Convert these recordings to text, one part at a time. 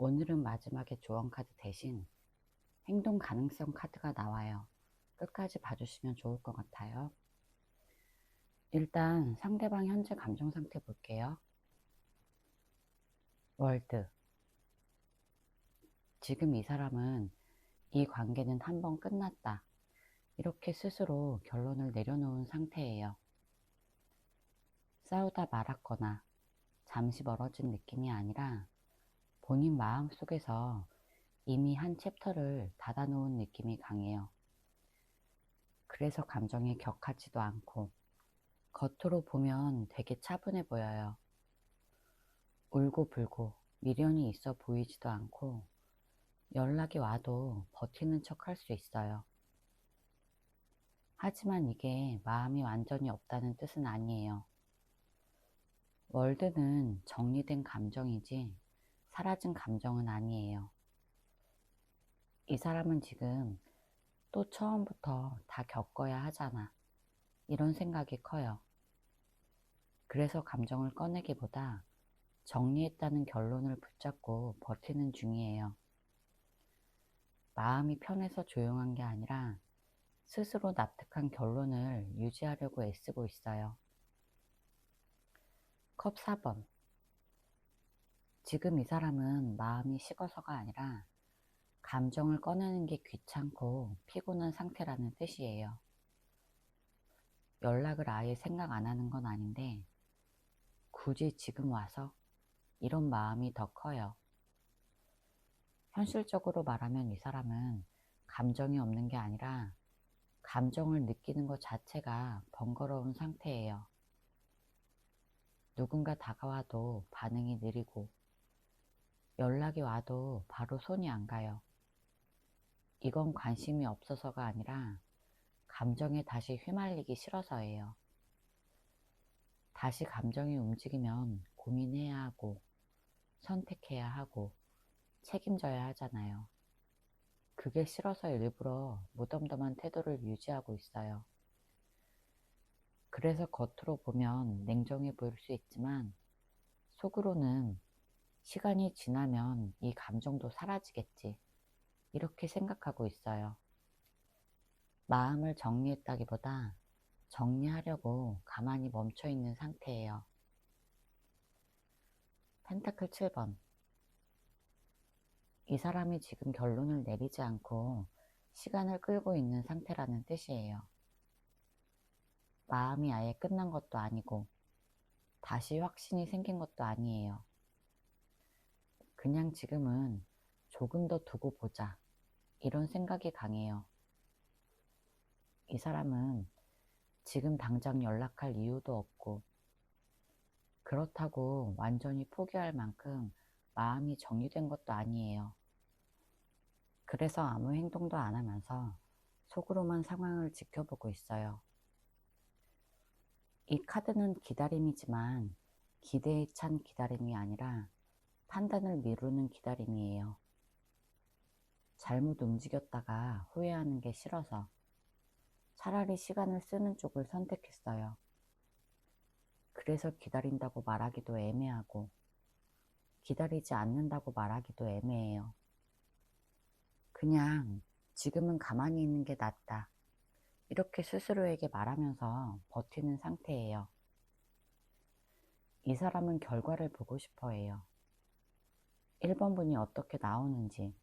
오늘은 마지막에 조언 카드 대신 행동 가능성 카드가 나와요. 끝까지 봐주시면 좋을 것 같아요. 일단 상대방 현재 감정 상태 볼게요. 월드. 지금 이 사람은 이 관계는 한 번 끝났다. 이렇게 스스로 결론을 내려놓은 상태예요. 싸우다 말았거나 잠시 멀어진 느낌이 아니라 본인 마음 속에서 이미 한 챕터를 닫아놓은 느낌이 강해요. 그래서 감정이 격하지도 않고 겉으로 보면 되게 차분해 보여요. 울고불고 미련이 있어 보이지도 않고 연락이 와도 버티는 척 할 수 있어요. 하지만 이게 마음이 완전히 없다는 뜻은 아니에요. 월드는 정리된 감정이지 사라진 감정은 아니에요. 이 사람은 지금 또 처음부터 다 겪어야 하잖아. 이런 생각이 커요. 그래서 감정을 꺼내기보다 정리했다는 결론을 붙잡고 버티는 중이에요. 마음이 편해서 조용한 게 아니라 스스로 납득한 결론을 유지하려고 애쓰고 있어요. 컵 4번. 지금 이 사람은 마음이 식어서가 아니라 감정을 꺼내는 게 귀찮고 피곤한 상태라는 뜻이에요. 연락을 아예 생각 안 하는 건 아닌데 굳이 지금 와서 이런 마음이 더 커요. 현실적으로 말하면 이 사람은 감정이 없는 게 아니라 감정을 느끼는 것 자체가 번거로운 상태예요. 누군가 다가와도 반응이 느리고 연락이 와도 바로 손이 안 가요. 이건 관심이 없어서가 아니라 감정에 다시 휘말리기 싫어서예요. 다시 감정이 움직이면 고민해야 하고 선택해야 하고 책임져야 하잖아요. 그게 싫어서 일부러 무덤덤한 태도를 유지하고 있어요. 그래서 겉으로 보면 냉정해 보일 수 있지만 속으로는 시간이 지나면 이 감정도 사라지겠지. 이렇게 생각하고 있어요. 마음을 정리했다기보다 정리하려고 가만히 멈춰 있는 상태예요. 펜타클 7번. 이 사람이 지금 결론을 내리지 않고 시간을 끌고 있는 상태라는 뜻이에요. 마음이 아예 끝난 것도 아니고 다시 확신이 생긴 것도 아니에요. 그냥 지금은 조금 더 두고 보자. 이런 생각이 강해요. 이 사람은 지금 당장 연락할 이유도 없고 그렇다고 완전히 포기할 만큼 마음이 정리된 것도 아니에요. 그래서 아무 행동도 안 하면서 속으로만 상황을 지켜보고 있어요. 이 카드는 기다림이지만 기대에 찬 기다림이 아니라 판단을 미루는 기다림이에요. 잘못 움직였다가 후회하는 게 싫어서 차라리 시간을 쓰는 쪽을 선택했어요. 그래서 기다린다고 말하기도 애매하고 기다리지 않는다고 말하기도 애매해요. 그냥 지금은 가만히 있는 게 낫다. 이렇게 스스로에게 말하면서 버티는 상태예요. 이 사람은 결과를 보고 싶어 해요. 1번 분이 어떻게 나오는지,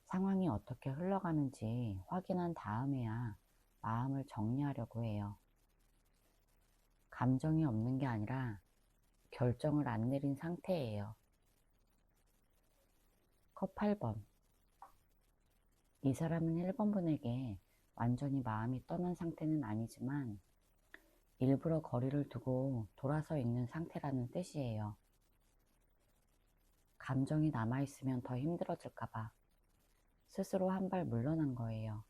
상황이 어떻게 흘러가는지 확인한 다음에야 마음을 정리하려고 해요. 감정이 없는 게 아니라 결정을 안 내린 상태예요. 컵 8번. 이 사람은 1번 분에게 완전히 마음이 떠난 상태는 아니지만 일부러 거리를 두고 돌아서 있는 상태라는 뜻이에요. 감정이 남아있으면 더 힘들어질까봐 스스로 한 발 물러난 거예요.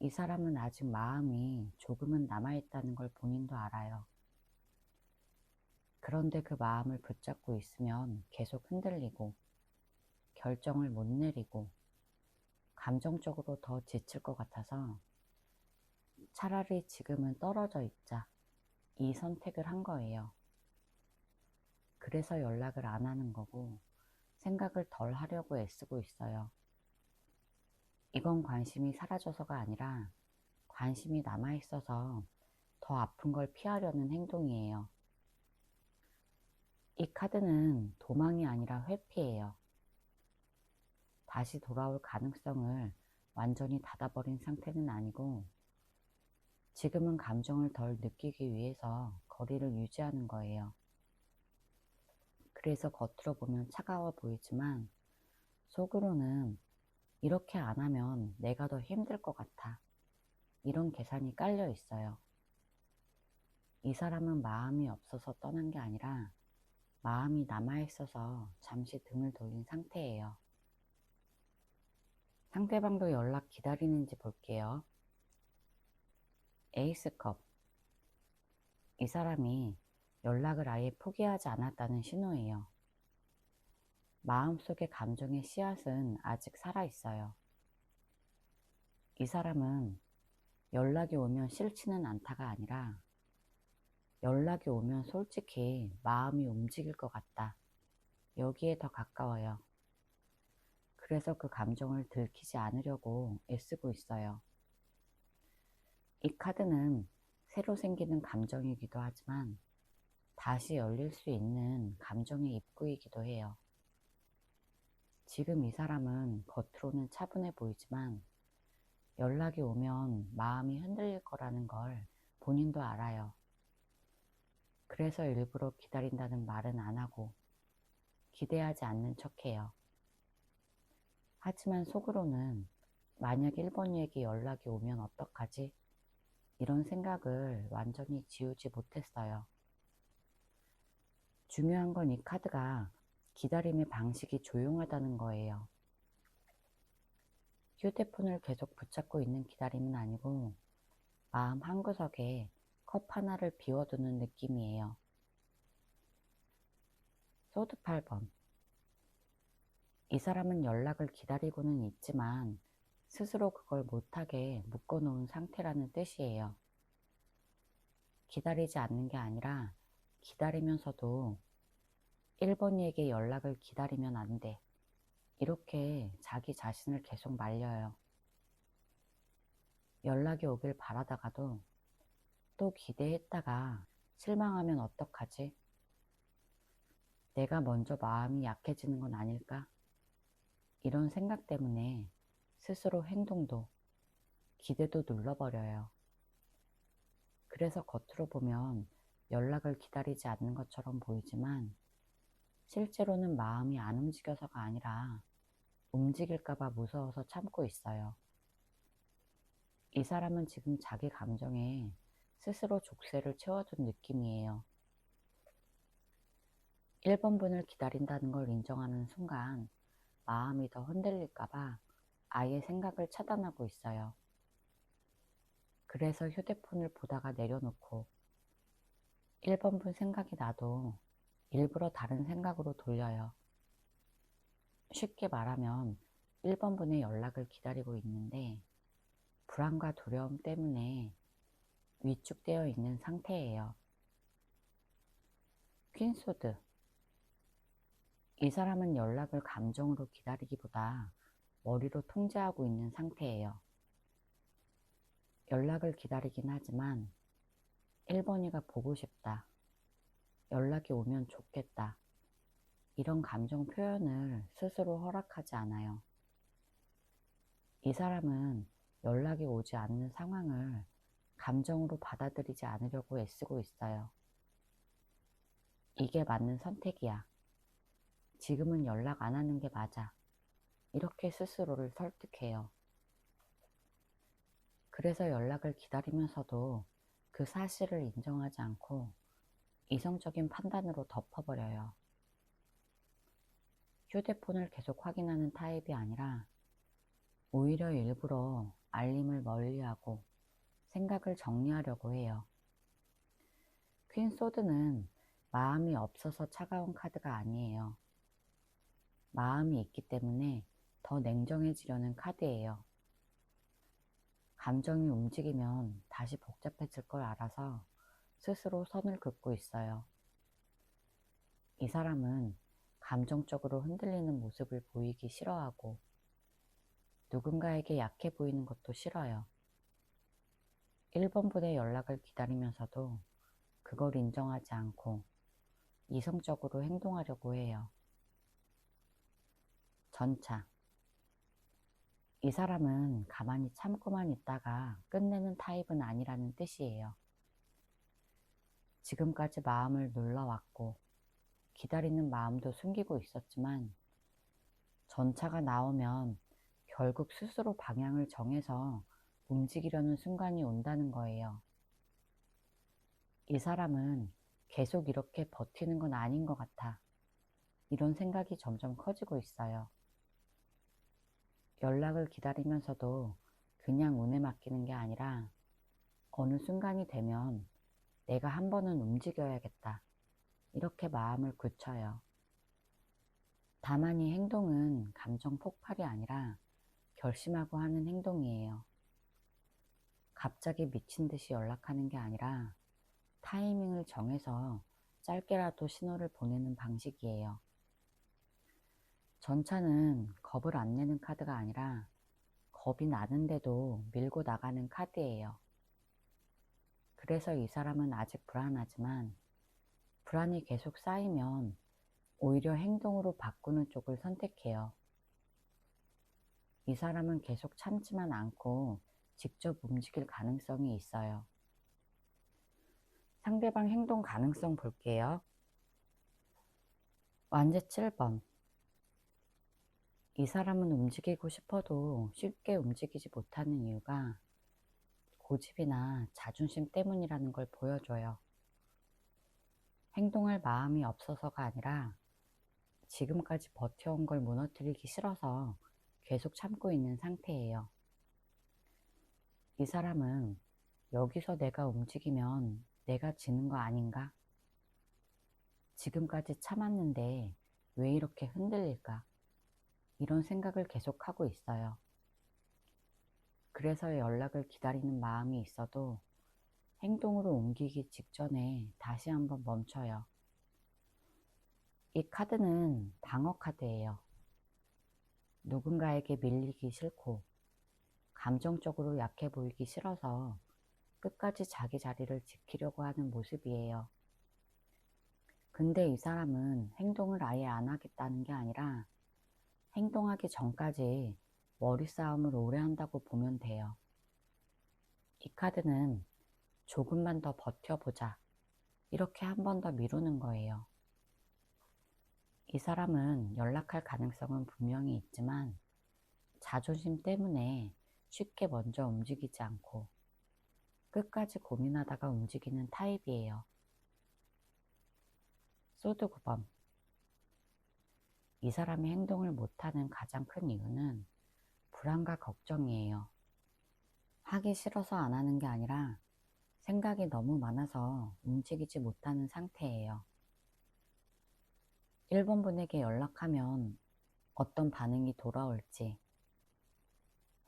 이 사람은 아직 마음이 조금은 남아있다는 걸 본인도 알아요. 그런데 그 마음을 붙잡고 있으면 계속 흔들리고 결정을 못 내리고 감정적으로 더 지칠 것 같아서 차라리 지금은 떨어져 있자 이 선택을 한 거예요. 그래서 연락을 안 하는 거고 생각을 덜 하려고 애쓰고 있어요. 이건 관심이 사라져서가 아니라 관심이 남아있어서 더 아픈 걸 피하려는 행동이에요. 이 카드는 도망이 아니라 회피예요. 다시 돌아올 가능성을 완전히 닫아버린 상태는 아니고 지금은 감정을 덜 느끼기 위해서 거리를 유지하는 거예요. 그래서 겉으로 보면 차가워 보이지만 속으로는 이렇게 안 하면 내가 더 힘들 것 같아. 이런 계산이 깔려 있어요. 이 사람은 마음이 없어서 떠난 게 아니라 마음이 남아있어서 잠시 등을 돌린 상태예요. 상대방도 연락 기다리는지 볼게요. 에이스컵. 이 사람이 연락을 아예 포기하지 않았다는 신호예요. 마음속의 감정의 씨앗은 아직 살아있어요. 이 사람은 연락이 오면 싫지는 않다가 아니라 연락이 오면 솔직히 마음이 움직일 것 같다. 여기에 더 가까워요. 그래서 그 감정을 들키지 않으려고 애쓰고 있어요. 이 카드는 새로 생기는 감정이기도 하지만 다시 열릴 수 있는 감정의 입구이기도 해요. 지금 이 사람은 겉으로는 차분해 보이지만 연락이 오면 마음이 흔들릴 거라는 걸 본인도 알아요. 그래서 일부러 기다린다는 말은 안 하고 기대하지 않는 척해요. 하지만 속으로는 만약 1번이에게 연락이 오면 어떡하지? 이런 생각을 완전히 지우지 못했어요. 중요한 건 이 카드가 기다림의 방식이 조용하다는 거예요. 휴대폰을 계속 붙잡고 있는 기다림은 아니고 마음 한구석에 컵 하나를 비워두는 느낌이에요. 소드 8번. 이 사람은 연락을 기다리고는 있지만 스스로 그걸 못하게 묶어놓은 상태라는 뜻이에요. 기다리지 않는 게 아니라 기다리면서도 1번이에게 연락을 기다리면 안 돼. 이렇게 자기 자신을 계속 말려요. 연락이 오길 바라다가도 또 기대했다가 실망하면 어떡하지? 내가 먼저 마음이 약해지는 건 아닐까? 이런 생각 때문에 스스로 행동도 기대도 눌러버려요. 그래서 겉으로 보면 연락을 기다리지 않는 것처럼 보이지만 실제로는 마음이 안 움직여서가 아니라 움직일까봐 무서워서 참고 있어요. 이 사람은 지금 자기 감정에 스스로 족쇄를 채워둔 느낌이에요. 1번 분을 기다린다는 걸 인정하는 순간 마음이 더 흔들릴까봐 아예 생각을 차단하고 있어요. 그래서 휴대폰을 보다가 내려놓고 1번 분 생각이 나도 일부러 다른 생각으로 돌려요. 쉽게 말하면 1번 분의 연락을 기다리고 있는데 불안과 두려움 때문에 위축되어 있는 상태예요. 퀸소드. 이 사람은 연락을 감정으로 기다리기보다 머리로 통제하고 있는 상태예요. 연락을 기다리긴 하지만 1번이가 보고 싶다. 연락이 오면 좋겠다. 이런 감정 표현을 스스로 허락하지 않아요. 이 사람은 연락이 오지 않는 상황을 감정으로 받아들이지 않으려고 애쓰고 있어요. 이게 맞는 선택이야. 지금은 연락 안 하는 게 맞아. 이렇게 스스로를 설득해요. 그래서 연락을 기다리면서도 그 사실을 인정하지 않고 이성적인 판단으로 덮어버려요. 휴대폰을 계속 확인하는 타입이 아니라 오히려 일부러 알림을 멀리하고 생각을 정리하려고 해요. 퀸 소드는 마음이 없어서 차가운 카드가 아니에요. 마음이 있기 때문에 더 냉정해지려는 카드예요. 감정이 움직이면 다시 복잡해질 걸 알아서 스스로 선을 긋고 있어요. 이 사람은 감정적으로 흔들리는 모습을 보이기 싫어하고 누군가에게 약해 보이는 것도 싫어요. 1번분의 연락을 기다리면서도 그걸 인정하지 않고 이성적으로 행동하려고 해요. 전차. 이 사람은 가만히 참고만 있다가 끝내는 타입은 아니라는 뜻이에요. 지금까지 마음을 눌러왔고 기다리는 마음도 숨기고 있었지만 전차가 나오면 결국 스스로 방향을 정해서 움직이려는 순간이 온다는 거예요. 이 사람은 계속 이렇게 버티는 건 아닌 것 같아. 이런 생각이 점점 커지고 있어요. 연락을 기다리면서도 그냥 운에 맡기는 게 아니라 어느 순간이 되면 내가 한 번은 움직여야겠다. 이렇게 마음을 굳혀요. 다만 이 행동은 감정 폭발이 아니라 결심하고 하는 행동이에요. 갑자기 미친 듯이 연락하는 게 아니라 타이밍을 정해서 짧게라도 신호를 보내는 방식이에요. 전차는 겁을 안 내는 카드가 아니라 겁이 나는데도 밀고 나가는 카드예요. 그래서 이 사람은 아직 불안하지만 불안이 계속 쌓이면 오히려 행동으로 바꾸는 쪽을 선택해요. 이 사람은 계속 참지만 않고 직접 움직일 가능성이 있어요. 상대방 행동 가능성 볼게요. 완제 7번. 이 사람은 움직이고 싶어도 쉽게 움직이지 못하는 이유가 고집이나 자존심 때문이라는 걸 보여줘요. 행동할 마음이 없어서가 아니라 지금까지 버텨온 걸 무너뜨리기 싫어서 계속 참고 있는 상태예요. 이 사람은 여기서 내가 움직이면 내가 지는 거 아닌가? 지금까지 참았는데 왜 이렇게 흔들릴까? 이런 생각을 계속하고 있어요. 그래서 연락을 기다리는 마음이 있어도 행동으로 옮기기 직전에 다시 한번 멈춰요. 이 카드는 방어 카드예요. 누군가에게 밀리기 싫고 감정적으로 약해 보이기 싫어서 끝까지 자기 자리를 지키려고 하는 모습이에요. 근데 이 사람은 행동을 아예 안 하겠다는 게 아니라 행동하기 전까지 머리싸움을 오래 한다고 보면 돼요. 이 카드는 조금만 더 버텨보자. 이렇게 한 번 더 미루는 거예요. 이 사람은 연락할 가능성은 분명히 있지만 자존심 때문에 쉽게 먼저 움직이지 않고 끝까지 고민하다가 움직이는 타입이에요. 소드 9번. 이 사람이 행동을 못하는 가장 큰 이유는 불안과 걱정이에요. 하기 싫어서 안 하는 게 아니라 생각이 너무 많아서 움직이지 못하는 상태예요. 1번 분에게 연락하면 어떤 반응이 돌아올지,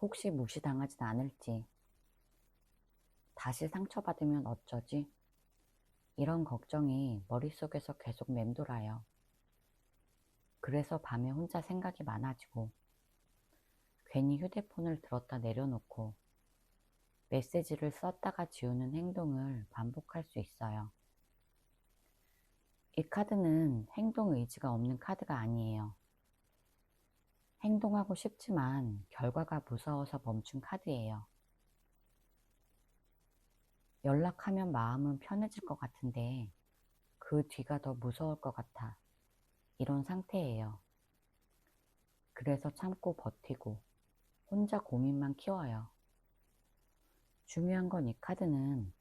혹시 무시당하진 않을지, 다시 상처받으면 어쩌지? 이런 걱정이 머릿속에서 계속 맴돌아요. 그래서 밤에 혼자 생각이 많아지고 괜히 휴대폰을 들었다 내려놓고 메시지를 썼다가 지우는 행동을 반복할 수 있어요. 이 카드는 행동 의지가 없는 카드가 아니에요. 행동하고 싶지만 결과가 무서워서 멈춘 카드예요. 연락하면 마음은 편해질 것 같은데 그 뒤가 더 무서울 것 같아. 이런 상태예요. 그래서 참고 버티고 혼자 고민만 키워요. 중요한 건 이 카드는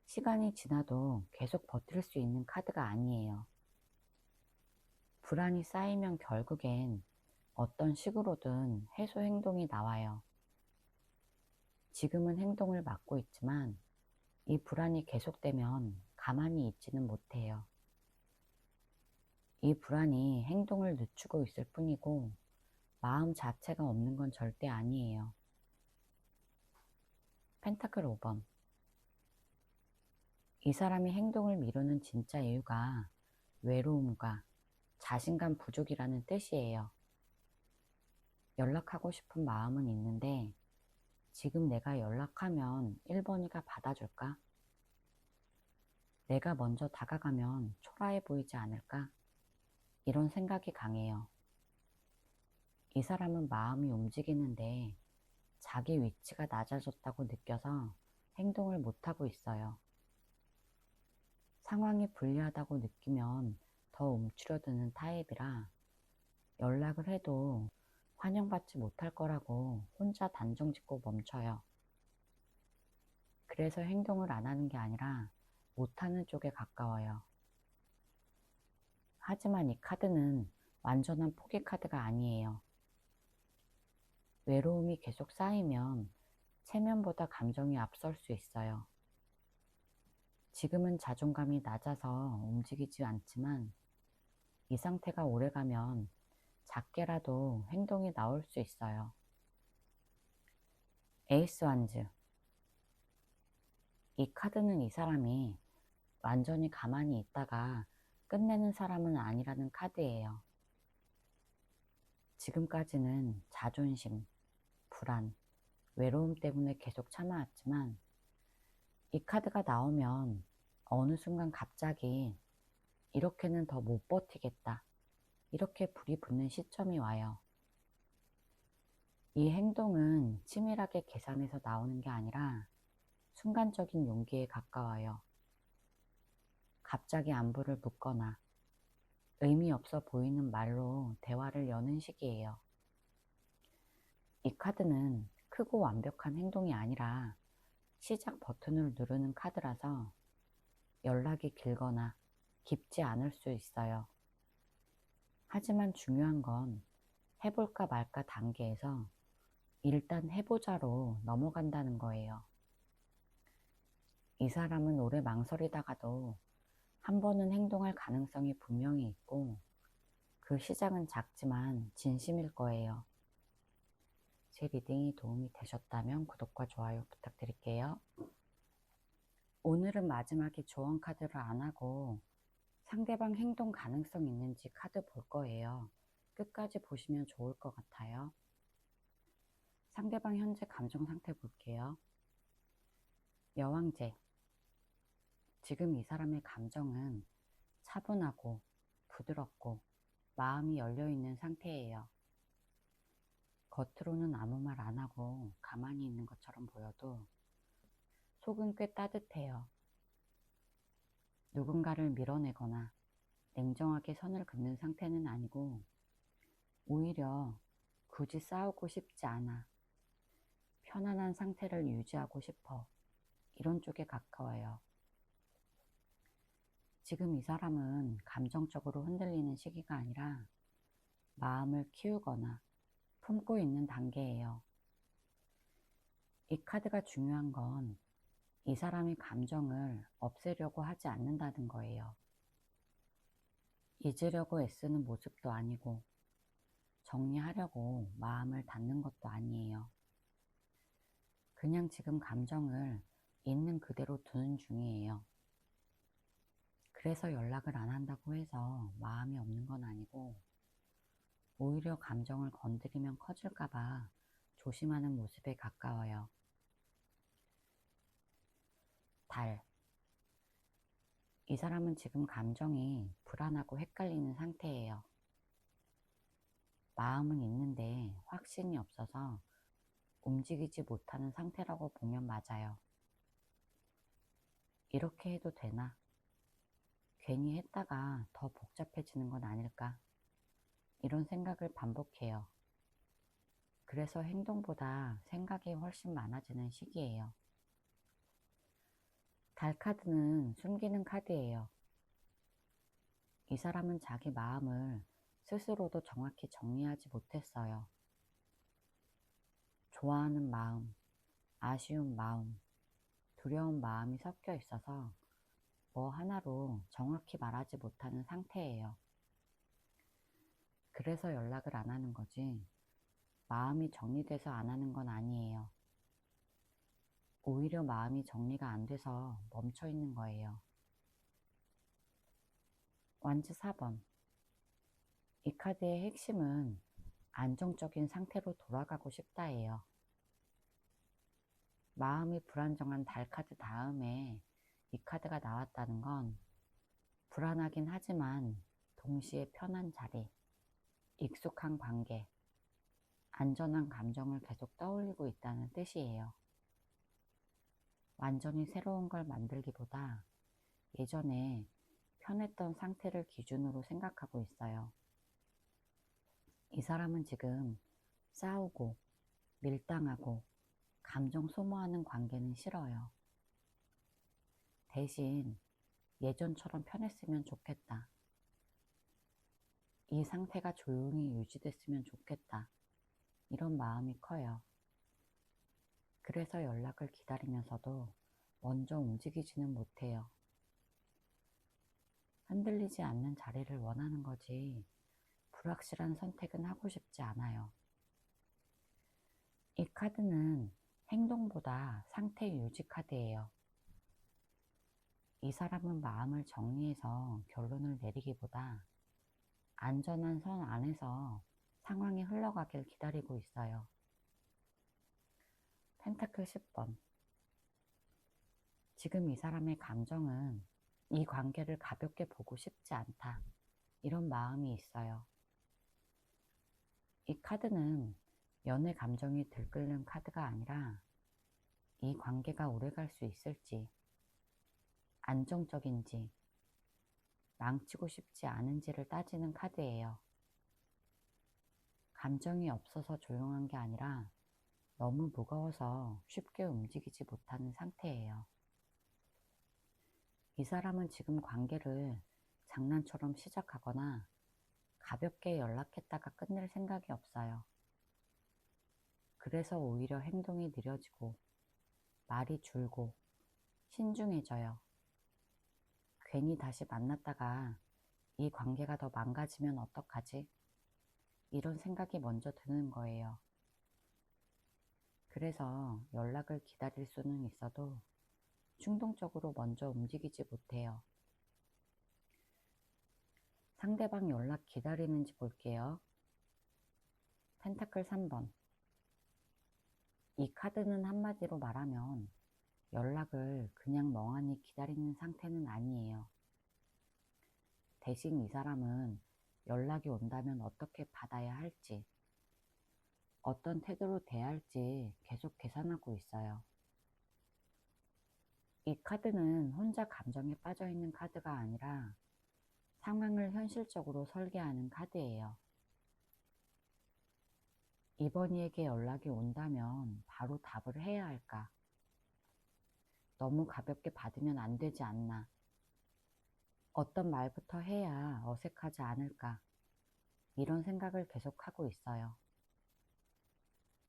시간이 지나도 계속 버틸 수 있는 카드가 아니에요. 불안이 쌓이면 결국엔 어떤 식으로든 해소 행동이 나와요. 지금은 행동을 막고 있지만 이 불안이 계속되면 가만히 있지는 못해요. 이 불안이 행동을 늦추고 있을 뿐이고 마음 자체가 없는 건 절대 아니에요. 펜타클 5번. 이 사람이 행동을 미루는 진짜 이유가 외로움과 자신감 부족이라는 뜻이에요. 연락하고 싶은 마음은 있는데 지금 내가 연락하면 1번이가 받아줄까? 내가 먼저 다가가면 초라해 보이지 않을까? 이런 생각이 강해요. 이 사람은 마음이 움직이는데 자기 위치가 낮아졌다고 느껴서 행동을 못하고 있어요. 상황이 불리하다고 느끼면 더 움츠려드는 타입이라 연락을 해도 환영받지 못할 거라고 혼자 단정 짓고 멈춰요. 그래서 행동을 안 하는 게 아니라 못하는 쪽에 가까워요. 하지만 이 카드는 완전한 포기 카드가 아니에요. 외로움이 계속 쌓이면 체면보다 감정이 앞설 수 있어요. 지금은 자존감이 낮아서 움직이지 않지만 이 상태가 오래가면 작게라도 행동이 나올 수 있어요. 에이스 완즈. 이 카드는 이 사람이 완전히 가만히 있다가 끝내는 사람은 아니라는 카드예요. 지금까지는 자존심, 불안, 외로움 때문에 계속 참아왔지만 이 카드가 나오면 어느 순간 갑자기 이렇게는 더 못 버티겠다. 이렇게 불이 붙는 시점이 와요. 이 행동은 치밀하게 계산해서 나오는 게 아니라 순간적인 용기에 가까워요. 갑자기 안부를 묻거나 의미 없어 보이는 말로 대화를 여는 식이에요. 이 카드는 크고 완벽한 행동이 아니라 시작 버튼을 누르는 카드라서 연락이 길거나 깊지 않을 수 있어요. 하지만 중요한 건 해볼까 말까 단계에서 일단 해보자로 넘어간다는 거예요. 이 사람은 오래 망설이다가도 한 번은 행동할 가능성이 분명히 있고 그 시작은 작지만 진심일 거예요. 제 리딩이 도움이 되셨다면 구독과 좋아요 부탁드릴게요. 오늘은 마지막에 조언 카드를 안 하고 상대방 행동 가능성 있는지 카드 볼 거예요. 끝까지 보시면 좋을 것 같아요. 상대방 현재 감정 상태 볼게요. 여왕제. 지금 이 사람의 감정은 차분하고 부드럽고 마음이 열려있는 상태예요. 겉으로는 아무 말 안 하고 가만히 있는 것처럼 보여도 속은 꽤 따뜻해요. 누군가를 밀어내거나 냉정하게 선을 긋는 상태는 아니고 오히려 굳이 싸우고 싶지 않아. 편안한 상태를 유지하고 싶어. 이런 쪽에 가까워요. 지금 이 사람은 감정적으로 흔들리는 시기가 아니라 마음을 키우거나 품고 있는 단계예요. 이 카드가 중요한 건 이 사람이 감정을 없애려고 하지 않는다는 거예요. 잊으려고 애쓰는 모습도 아니고 정리하려고 마음을 닫는 것도 아니에요. 그냥 지금 감정을 있는 그대로 두는 중이에요. 그래서 연락을 안 한다고 해서 마음이 없는 건 아니고 오히려 감정을 건드리면 커질까봐 조심하는 모습에 가까워요. 달. 이 사람은 지금 감정이 불안하고 헷갈리는 상태예요. 마음은 있는데 확신이 없어서 움직이지 못하는 상태라고 보면 맞아요. 이렇게 해도 되나? 괜히 했다가 더 복잡해지는 건 아닐까? 이런 생각을 반복해요. 그래서 행동보다 생각이 훨씬 많아지는 시기예요. 달 카드는 숨기는 카드예요. 이 사람은 자기 마음을 스스로도 정확히 정리하지 못했어요. 좋아하는 마음, 아쉬운 마음, 두려운 마음이 섞여 있어서 뭐 하나로 정확히 말하지 못하는 상태예요. 그래서 연락을 안 하는 거지 마음이 정리돼서 안 하는 건 아니에요. 오히려 마음이 정리가 안 돼서 멈춰 있는 거예요. 완즈 4번. 이 카드의 핵심은 안정적인 상태로 돌아가고 싶다예요. 마음이 불안정한 달 카드 다음에 이 카드가 나왔다는 건 불안하긴 하지만 동시에 편한 자리, 익숙한 관계, 안전한 감정을 계속 떠올리고 있다는 뜻이에요. 완전히 새로운 걸 만들기보다 예전에 편했던 상태를 기준으로 생각하고 있어요. 이 사람은 지금 싸우고 밀당하고 감정 소모하는 관계는 싫어요. 대신 예전처럼 편했으면 좋겠다. 이 상태가 조용히 유지됐으면 좋겠다. 이런 마음이 커요. 그래서 연락을 기다리면서도 먼저 움직이지는 못해요. 흔들리지 않는 자리를 원하는 거지 불확실한 선택은 하고 싶지 않아요. 이 카드는 행동보다 상태 유지 카드예요. 이 사람은 마음을 정리해서 결론을 내리기보다 안전한 선 안에서 상황이 흘러가길 기다리고 있어요. 펜타클 10번. 지금 이 사람의 감정은 이 관계를 가볍게 보고 싶지 않다. 이런 마음이 있어요. 이 카드는 연애 감정이 들끓는 카드가 아니라 이 관계가 오래갈 수 있을지, 안정적인지, 망치고 싶지 않은지를 따지는 카드예요. 감정이 없어서 조용한 게 아니라 너무 무거워서 쉽게 움직이지 못하는 상태예요. 이 사람은 지금 관계를 장난처럼 시작하거나 가볍게 연락했다가 끝낼 생각이 없어요. 그래서 오히려 행동이 느려지고 말이 줄고 신중해져요. 괜히 다시 만났다가 이 관계가 더 망가지면 어떡하지? 이런 생각이 먼저 드는 거예요. 그래서 연락을 기다릴 수는 있어도 충동적으로 먼저 움직이지 못해요. 상대방 연락 기다리는지 볼게요. 펜타클 3번. 이 카드는 한마디로 말하면 연락을 그냥 멍하니 기다리는 상태는 아니에요. 대신 이 사람은 연락이 온다면 어떻게 받아야 할지, 어떤 태도로 대할지 계속 계산하고 있어요. 이 카드는 혼자 감정에 빠져 있는 카드가 아니라 상황을 현실적으로 설계하는 카드예요. 이번 이에게 연락이 온다면 바로 답을 해야 할까? 너무 가볍게 받으면 안 되지 않나? 어떤 말부터 해야 어색하지 않을까? 이런 생각을 계속하고 있어요.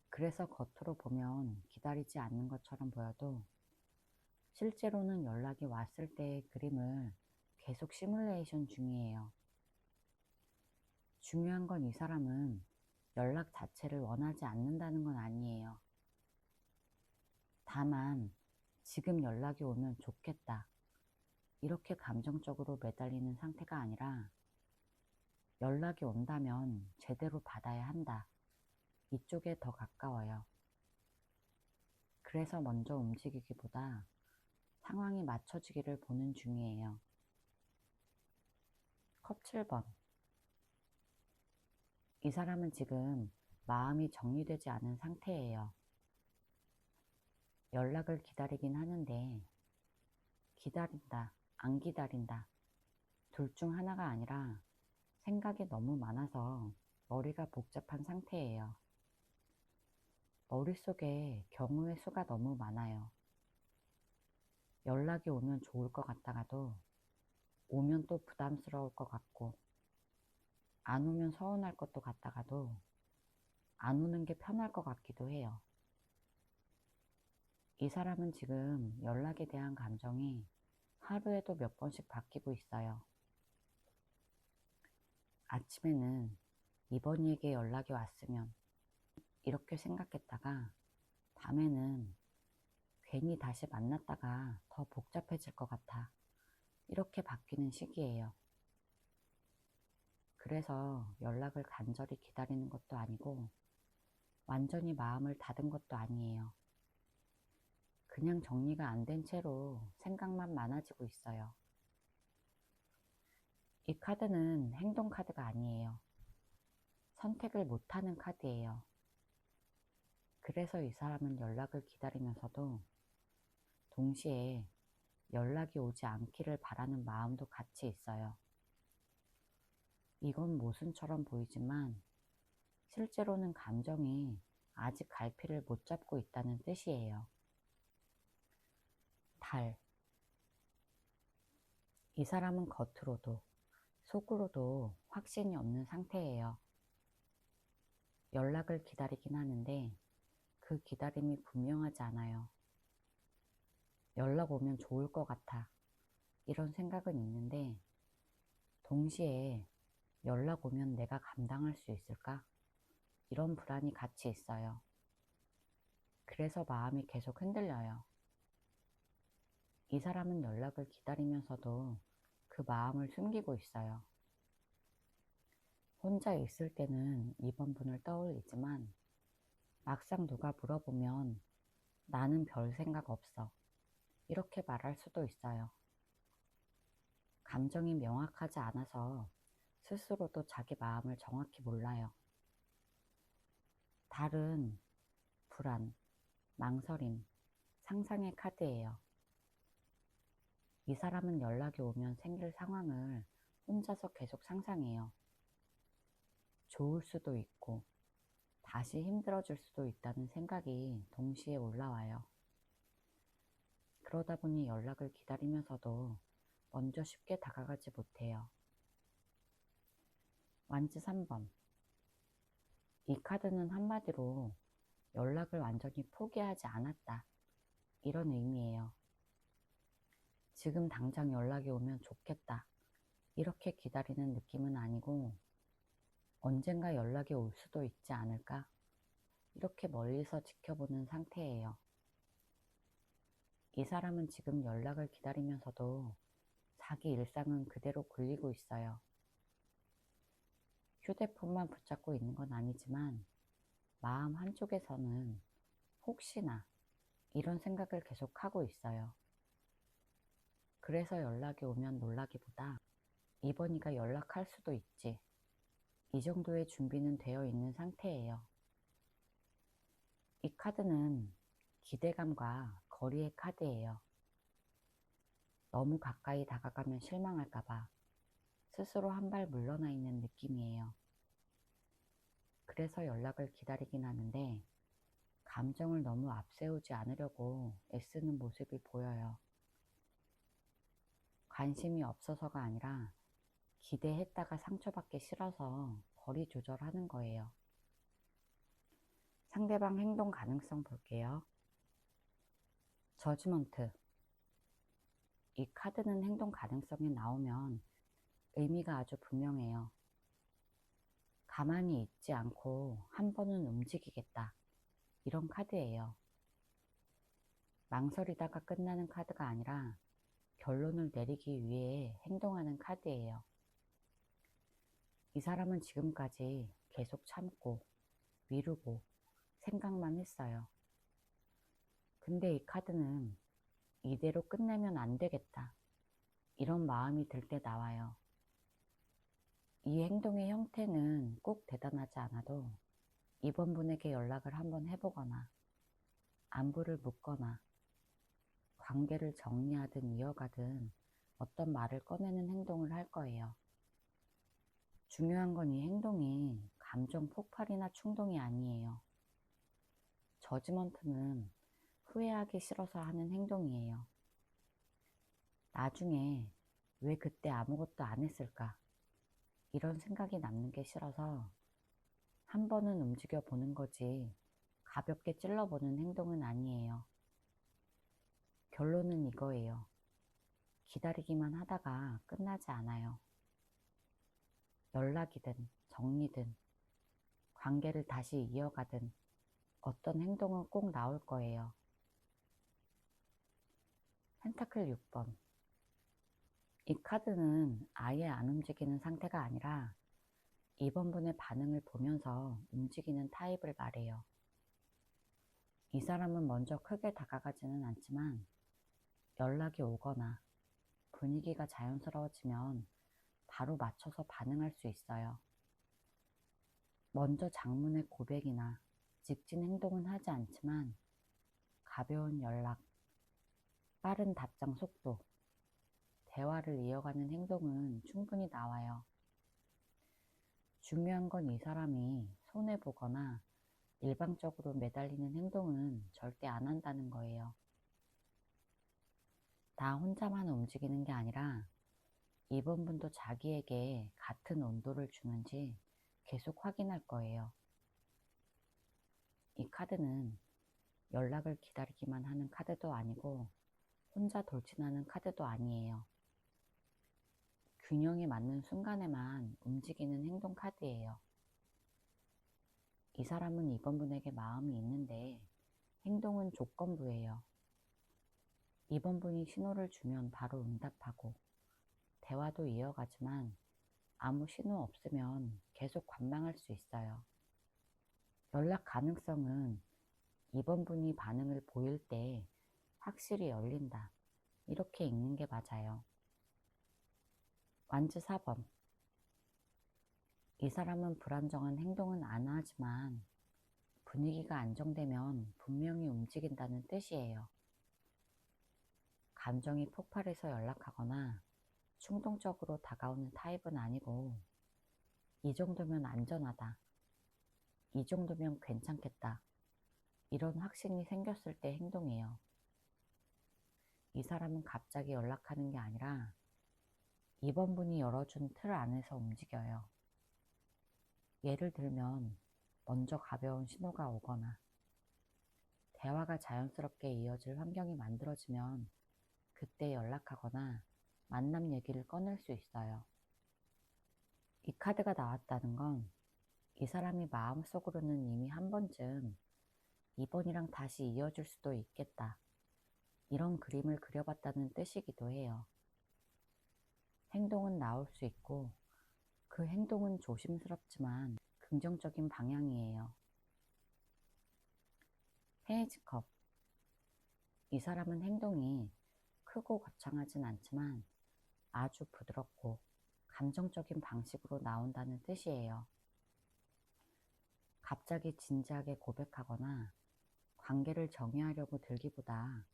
그래서 겉으로 보면 기다리지 않는 것처럼 보여도 실제로는 연락이 왔을 때의 그림을 계속 시뮬레이션 중이에요. 중요한 건 이 사람은 연락 자체를 원하지 않는다는 건 아니에요. 다만 지금 연락이 오면 좋겠다. 이렇게 감정적으로 매달리는 상태가 아니라 연락이 온다면 제대로 받아야 한다. 이쪽에 더 가까워요. 그래서 먼저 움직이기보다 상황이 맞춰지기를 보는 중이에요. 컵 7번. 이 사람은 지금 마음이 정리되지 않은 상태예요. 연락을 기다리긴 하는데 기다린다, 안 기다린다. 둘 중 하나가 아니라 생각이 너무 많아서 머리가 복잡한 상태예요. 머릿속에 경우의 수가 너무 많아요. 연락이 오면 좋을 것 같다가도 오면 또 부담스러울 것 같고 안 오면 서운할 것도 같다가도 안 오는 게 편할 것 같기도 해요. 이 사람은 지금 연락에 대한 감정이 하루에도 몇 번씩 바뀌고 있어요. 아침에는 이번 이에게 연락이 왔으면 이렇게 생각했다가 밤에는 괜히 다시 만났다가 더 복잡해질 것 같아. 이렇게 바뀌는 시기예요. 그래서 연락을 간절히 기다리는 것도 아니고 완전히 마음을 닫은 것도 아니에요. 그냥 정리가 안 된 채로 생각만 많아지고 있어요. 이 카드는 행동 카드가 아니에요. 선택을 못하는 카드예요. 그래서 이 사람은 연락을 기다리면서도 동시에 연락이 오지 않기를 바라는 마음도 같이 있어요. 이건 모순처럼 보이지만 실제로는 감정이 아직 갈피를 못 잡고 있다는 뜻이에요. 달. 이 사람은 겉으로도 속으로도 확신이 없는 상태예요. 연락을 기다리긴 하는데 그 기다림이 분명하지 않아요. 연락 오면 좋을 것 같아. 이런 생각은 있는데 동시에 연락 오면 내가 감당할 수 있을까? 이런 불안이 같이 있어요. 그래서 마음이 계속 흔들려요. 이 사람은 연락을 기다리면서도 그 마음을 숨기고 있어요. 혼자 있을 때는 이번 분을 떠올리지만 막상 누가 물어보면 나는 별 생각 없어. 이렇게 말할 수도 있어요. 감정이 명확하지 않아서 스스로도 자기 마음을 정확히 몰라요. 달은 불안, 망설임, 상상의 카드예요. 이 사람은 연락이 오면 생길 상황을 혼자서 계속 상상해요. 좋을 수도 있고 다시 힘들어질 수도 있다는 생각이 동시에 올라와요. 그러다 보니 연락을 기다리면서도 먼저 쉽게 다가가지 못해요. 완지 3번. 이 카드는 한마디로 연락을 완전히 포기하지 않았다. 이런 의미예요. 지금 당장 연락이 오면 좋겠다. 이렇게 기다리는 느낌은 아니고 언젠가 연락이 올 수도 있지 않을까? 이렇게 멀리서 지켜보는 상태예요. 이 사람은 지금 연락을 기다리면서도 자기 일상은 그대로 굴리고 있어요. 휴대폰만 붙잡고 있는 건 아니지만 마음 한쪽에서는 혹시나 이런 생각을 계속 하고 있어요. 그래서 연락이 오면 놀라기보다 이번이가 연락할 수도 있지. 이 정도의 준비는 되어 있는 상태예요. 이 카드는 기대감과 거리의 카드예요. 너무 가까이 다가가면 실망할까봐 스스로 한 발 물러나 있는 느낌이에요. 그래서 연락을 기다리긴 하는데 감정을 너무 앞세우지 않으려고 애쓰는 모습이 보여요. 관심이 없어서가 아니라 기대했다가 상처받기 싫어서 거리 조절하는 거예요. 상대방 행동 가능성 볼게요. 저지먼트. 이 카드는 행동 가능성이 나오면 의미가 아주 분명해요. 가만히 있지 않고 한 번은 움직이겠다. 이런 카드예요. 망설이다가 끝나는 카드가 아니라 결론을 내리기 위해 행동하는 카드예요. 이 사람은 지금까지 계속 참고 미루고 생각만 했어요. 근데 이 카드는 이대로 끝내면 안 되겠다. 이런 마음이 들 때 나와요. 이 행동의 형태는 꼭 대단하지 않아도 이번 분에게 연락을 한번 해보거나 안부를 묻거나 관계를 정리하든 이어가든 어떤 말을 꺼내는 행동을 할 거예요. 중요한 건 이 행동이 감정 폭발이나 충동이 아니에요. 저지먼트는 후회하기 싫어서 하는 행동이에요. 나중에 왜 그때 아무것도 안 했을까? 이런 생각이 남는 게 싫어서 한 번은 움직여 보는 거지 가볍게 찔러보는 행동은 아니에요. 결론은 이거예요. 기다리기만 하다가 끝나지 않아요. 연락이든 정리든 관계를 다시 이어가든 어떤 행동은 꼭 나올 거예요. 펜타클 6번. 이 카드는 아예 안 움직이는 상태가 아니라 2번 분의 반응을 보면서 움직이는 타입을 말해요. 이 사람은 먼저 크게 다가가지는 않지만 연락이 오거나 분위기가 자연스러워지면 바로 맞춰서 반응할 수 있어요. 먼저 장문의 고백이나 직진 행동은 하지 않지만 가벼운 연락, 빠른 답장 속도, 대화를 이어가는 행동은 충분히 나와요. 중요한 건 이 사람이 손해보거나 일방적으로 매달리는 행동은 절대 안 한다는 거예요. 나 혼자만 움직이는 게 아니라 이번 분도 자기에게 같은 온도를 주는지 계속 확인할 거예요. 이 카드는 연락을 기다리기만 하는 카드도 아니고 혼자 돌진하는 카드도 아니에요. 균형이 맞는 순간에만 움직이는 행동 카드예요. 이 사람은 이번 분에게 마음이 있는데 행동은 조건부예요. 이번 분이 신호를 주면 바로 응답하고 대화도 이어가지만 아무 신호 없으면 계속 관망할 수 있어요. 연락 가능성은 이번 분이 반응을 보일 때 확실히 열린다. 이렇게 읽는 게 맞아요. 완즈 4번. 이 사람은 불안정한 행동은 안 하지만 분위기가 안정되면 분명히 움직인다는 뜻이에요. 감정이 폭발해서 연락하거나 충동적으로 다가오는 타입은 아니고 이 정도면 안전하다. 이 정도면 괜찮겠다. 이런 확신이 생겼을 때 행동해요. 이 사람은 갑자기 연락하는 게 아니라 이번 분이 열어준 틀 안에서 움직여요. 예를 들면 먼저 가벼운 신호가 오거나 대화가 자연스럽게 이어질 환경이 만들어지면 그때 연락하거나 만남 얘기를 꺼낼 수 있어요. 이 카드가 나왔다는 건 이 사람이 마음속으로는 이미 한 번쯤 이번이랑 다시 이어질 수도 있겠다. 이런 그림을 그려봤다는 뜻이기도 해요. 행동은 나올 수 있고 그 행동은 조심스럽지만 긍정적인 방향이에요. 페이지컵. 이 사람은 행동이 크고 거창하진 않지만 아주 부드럽고 감정적인 방식으로 나온다는 뜻이에요. 갑자기 진지하게 고백하거나 관계를 정의하려고 들기보다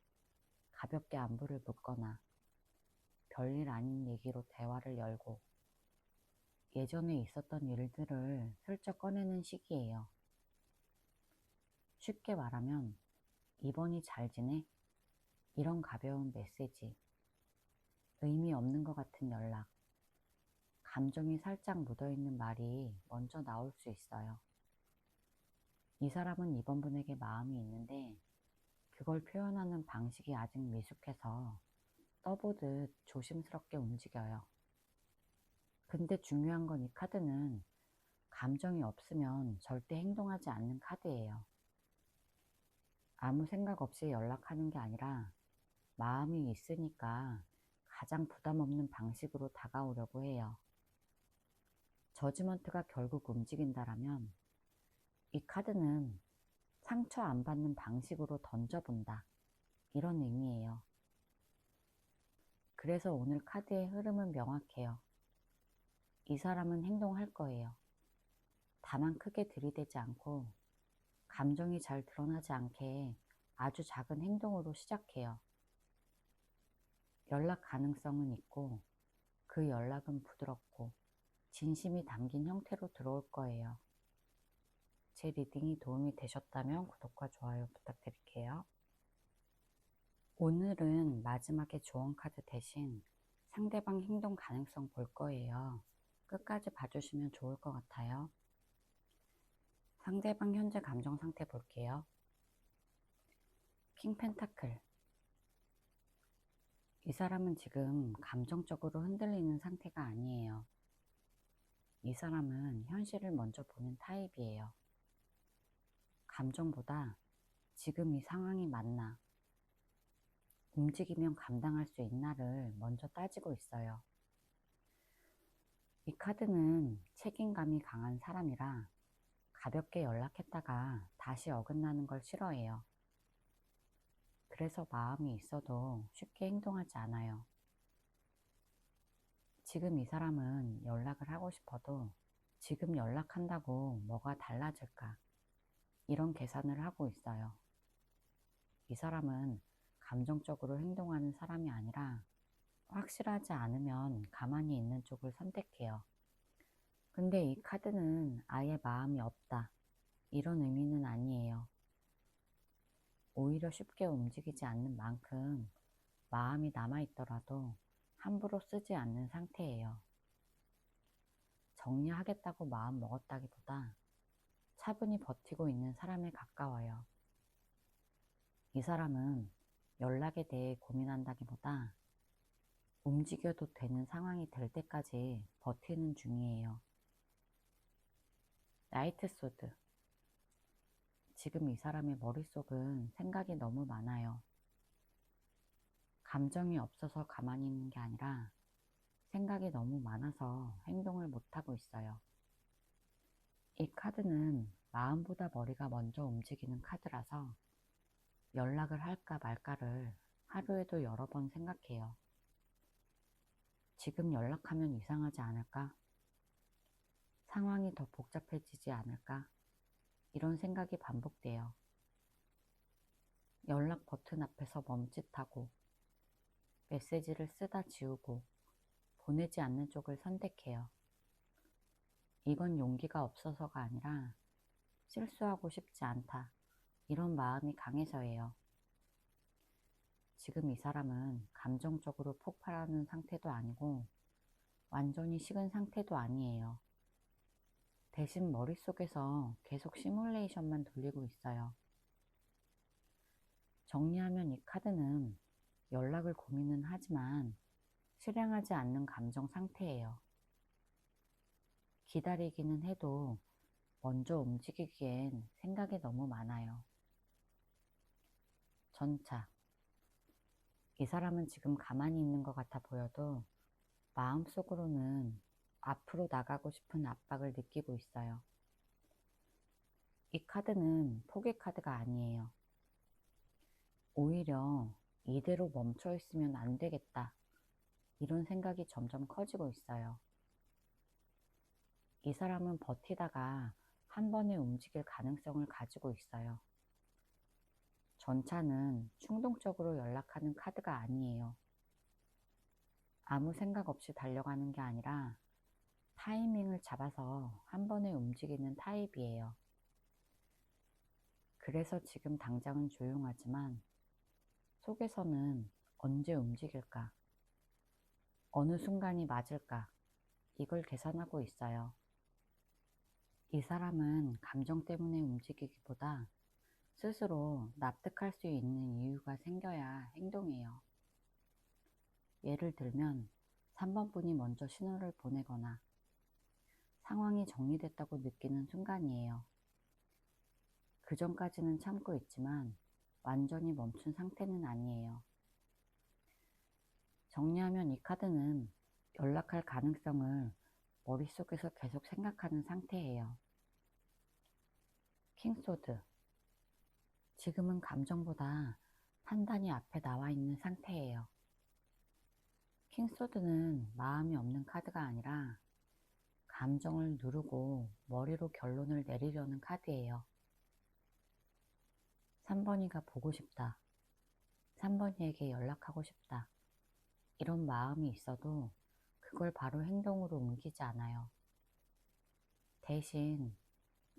가볍게 안부를 묻거나 별일 아닌 얘기로 대화를 열고 예전에 있었던 일들을 슬쩍 꺼내는 시기예요. 쉽게 말하면 이번이 잘 지내? 이런 가벼운 메시지, 의미 없는 것 같은 연락, 감정이 살짝 묻어있는 말이 먼저 나올 수 있어요. 이 사람은 이번 분에게 마음이 있는데 그걸 표현하는 방식이 아직 미숙해서 떠보듯 조심스럽게 움직여요. 근데 중요한 건 이 카드는 감정이 없으면 절대 행동하지 않는 카드예요. 아무 생각 없이 연락하는 게 아니라 마음이 있으니까 가장 부담 없는 방식으로 다가오려고 해요. 저지먼트가 결국 움직인다라면 이 카드는 상처 안 받는 방식으로 던져본다. 이런 의미예요. 그래서 오늘 카드의 흐름은 명확해요. 이 사람은 행동할 거예요. 다만 크게 들이대지 않고 감정이 잘 드러나지 않게 아주 작은 행동으로 시작해요. 연락 가능성은 있고 그 연락은 부드럽고 진심이 담긴 형태로 들어올 거예요. 제 리딩이 도움이 되셨다면 구독과 좋아요 부탁드릴게요. 오늘은 마지막에 조언 카드 대신 상대방 행동 가능성 볼 거예요. 끝까지 봐주시면 좋을 것 같아요. 상대방 현재 감정 상태 볼게요. 킹 펜타클. 이 사람은 지금 감정적으로 흔들리는 상태가 아니에요. 이 사람은 현실을 먼저 보는 타입이에요. 감정보다 지금 이 상황이 맞나, 움직이면 감당할 수 있나를 먼저 따지고 있어요. 이 카드는 책임감이 강한 사람이라 가볍게 연락했다가 다시 어긋나는 걸 싫어해요. 그래서 마음이 있어도 쉽게 행동하지 않아요. 지금 이 사람은 연락을 하고 싶어도 지금 연락한다고 뭐가 달라질까? 이런 계산을 하고 있어요. 이 사람은 감정적으로 행동하는 사람이 아니라 확실하지 않으면 가만히 있는 쪽을 선택해요. 근데 이 카드는 아예 마음이 없다, 이런 의미는 아니에요. 오히려 쉽게 움직이지 않는 만큼 마음이 남아있더라도 함부로 쓰지 않는 상태예요. 정리하겠다고 마음 먹었다기보다 차분히 버티고 있는 사람에 가까워요. 이 사람은 연락에 대해 고민한다기보다 움직여도 되는 상황이 될 때까지 버티는 중이에요. 나이트 소드. 지금 이 사람의 머릿속은 생각이 너무 많아요. 감정이 없어서 가만히 있는 게 아니라 생각이 너무 많아서 행동을 못하고 있어요. 이 카드는 마음보다 머리가 먼저 움직이는 카드라서 연락을 할까 말까를 하루에도 여러 번 생각해요. 지금 연락하면 이상하지 않을까? 상황이 더 복잡해지지 않을까? 이런 생각이 반복돼요. 연락 버튼 앞에서 멈칫하고 메시지를 쓰다 지우고 보내지 않는 쪽을 선택해요. 이건 용기가 없어서가 아니라 실수하고 싶지 않다, 이런 마음이 강해서예요. 지금 이 사람은 감정적으로 폭발하는 상태도 아니고 완전히 식은 상태도 아니에요. 대신 머릿속에서 계속 시뮬레이션만 돌리고 있어요. 정리하면 이 카드는 연락을 고민은 하지만 실행하지 않는 감정 상태예요. 기다리기는 해도 먼저 움직이기엔 생각이 너무 많아요. 전차. 이 사람은 지금 가만히 있는 것 같아 보여도 마음속으로는 앞으로 나가고 싶은 압박을 느끼고 있어요. 이 카드는 포기 카드가 아니에요. 오히려 이대로 멈춰 있으면 안 되겠다, 이런 생각이 점점 커지고 있어요. 이 사람은 버티다가 한 번에 움직일 가능성을 가지고 있어요. 전차는 충동적으로 연락하는 카드가 아니에요. 아무 생각 없이 달려가는 게 아니라 타이밍을 잡아서 한 번에 움직이는 타입이에요. 그래서 지금 당장은 조용하지만 속에서는 언제 움직일까? 어느 순간이 맞을까? 이걸 계산하고 있어요. 이 사람은 감정 때문에 움직이기보다 스스로 납득할 수 있는 이유가 생겨야 행동해요. 예를 들면 3번 분이 먼저 신호를 보내거나 상황이 정리됐다고 느끼는 순간이에요. 그 전까지는 참고 있지만 완전히 멈춘 상태는 아니에요. 정리하면 이 카드는 연락할 가능성을 머릿속에서 계속 생각하는 상태예요. 킹소드. 지금은 감정보다 판단이 앞에 나와 있는 상태예요. 킹소드는 마음이 없는 카드가 아니라 감정을 누르고 머리로 결론을 내리려는 카드예요. 3번이가 보고 싶다, 3번이에게 연락하고 싶다, 이런 마음이 있어도 그걸 바로 행동으로 옮기지 않아요. 대신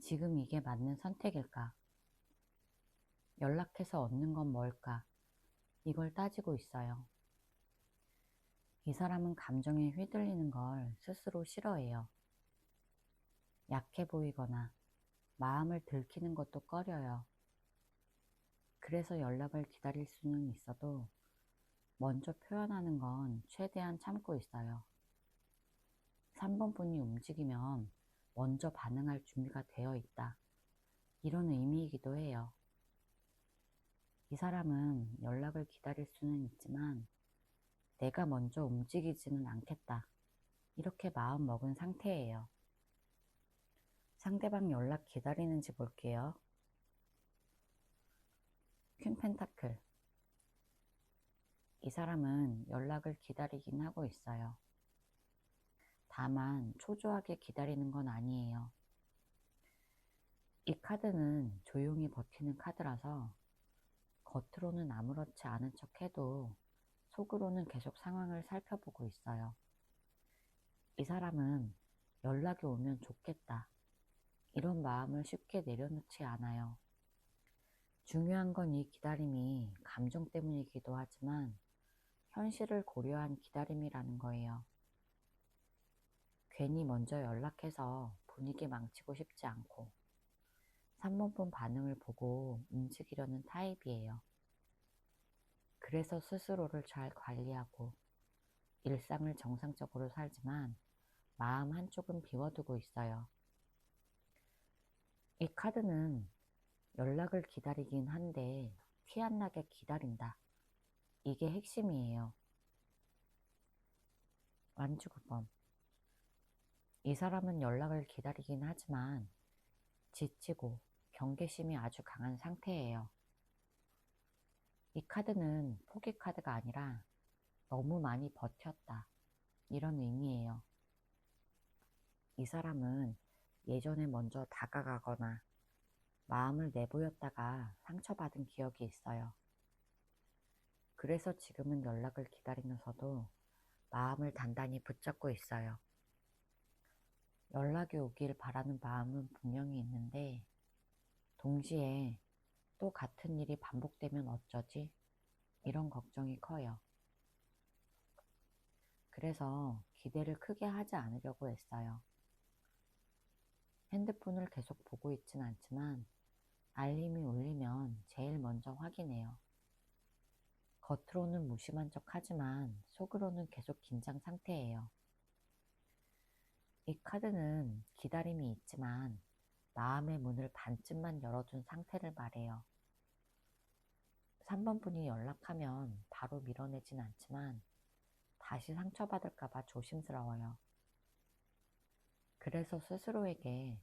지금 이게 맞는 선택일까? 연락해서 얻는 건 뭘까? 이걸 따지고 있어요. 이 사람은 감정에 휘둘리는 걸 스스로 싫어해요. 약해 보이거나 마음을 들키는 것도 꺼려요. 그래서 연락을 기다릴 수는 있어도 먼저 표현하는 건 최대한 참고 있어요. 3번 분이 움직이면 먼저 반응할 준비가 되어 있다, 이런 의미이기도 해요. 이 사람은 연락을 기다릴 수는 있지만 내가 먼저 움직이지는 않겠다, 이렇게 마음 먹은 상태예요. 상대방 연락 기다리는지 볼게요. 퀸 펜타클. 이 사람은 연락을 기다리긴 하고 있어요. 다만 초조하게 기다리는 건 아니에요. 이 카드는 조용히 버티는 카드라서 겉으로는 아무렇지 않은 척 해도 속으로는 계속 상황을 살펴보고 있어요. 이 사람은 연락이 오면 좋겠다, 이런 마음을 쉽게 내려놓지 않아요. 중요한 건 이 기다림이 감정 때문이기도 하지만 현실을 고려한 기다림이라는 거예요. 괜히 먼저 연락해서 분위기 망치고 싶지 않고 3번분 반응을 보고 움직이려는 타입이에요. 그래서 스스로를 잘 관리하고 일상을 정상적으로 살지만 마음 한쪽은 비워두고 있어요. 이 카드는 연락을 기다리긴 한데 티 안 나게 기다린다, 이게 핵심이에요. 완주구범. 이 사람은 연락을 기다리긴 하지만 지치고 경계심이 아주 강한 상태예요. 이 카드는 포기 카드가 아니라 너무 많이 버텼다, 이런 의미예요. 이 사람은 예전에 먼저 다가가거나 마음을 내보였다가 상처받은 기억이 있어요. 그래서 지금은 연락을 기다리면서도 마음을 단단히 붙잡고 있어요. 연락이 오길 바라는 마음은 분명히 있는데 동시에 또 같은 일이 반복되면 어쩌지? 이런 걱정이 커요. 그래서 기대를 크게 하지 않으려고 했어요. 핸드폰을 계속 보고 있진 않지만 알림이 울리면 제일 먼저 확인해요. 겉으로는 무심한 척 하지만 속으로는 계속 긴장 상태예요. 이 카드는 기다림이 있지만 마음의 문을 반쯤만 열어둔 상태를 말해요. 3번 분이 연락하면 바로 밀어내진 않지만 다시 상처받을까봐 조심스러워요. 그래서 스스로에게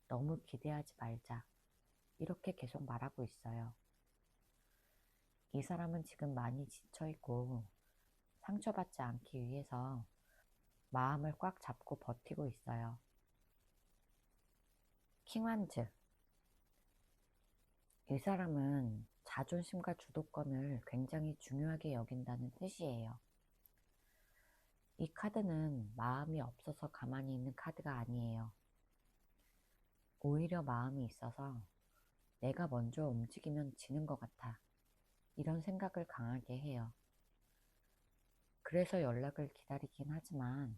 너무 기대하지 말자, 이렇게 계속 말하고 있어요. 이 사람은 지금 많이 지쳐있고 상처받지 않기 위해서 마음을 꽉 잡고 버티고 있어요. 킹완즈. 이 사람은 자존심과 주도권을 굉장히 중요하게 여긴다는 뜻이에요. 이 카드는 마음이 없어서 가만히 있는 카드가 아니에요. 오히려 마음이 있어서 내가 먼저 움직이면 지는 것 같아, 이런 생각을 강하게 해요. 그래서 연락을 기다리긴 하지만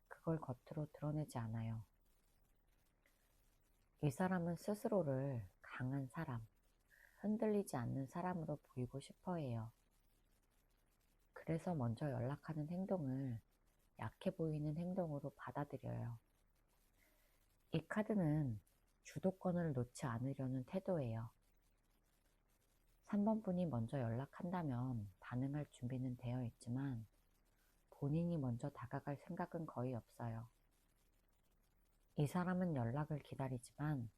그걸 겉으로 드러내지 않아요. 이 사람은 스스로를 강한 사람, 흔들리지 않는 사람으로 보이고 싶어 해요. 그래서 먼저 연락하는 행동을 약해 보이는 행동으로 받아들여요. 이 카드는 주도권을 놓지 않으려는 태도예요. 3번 분이 먼저 연락한다면 반응할 준비는 되어 있지만 본인이 먼저 다가갈 생각은 거의 없어요. 이 사람은 연락을 기다리지만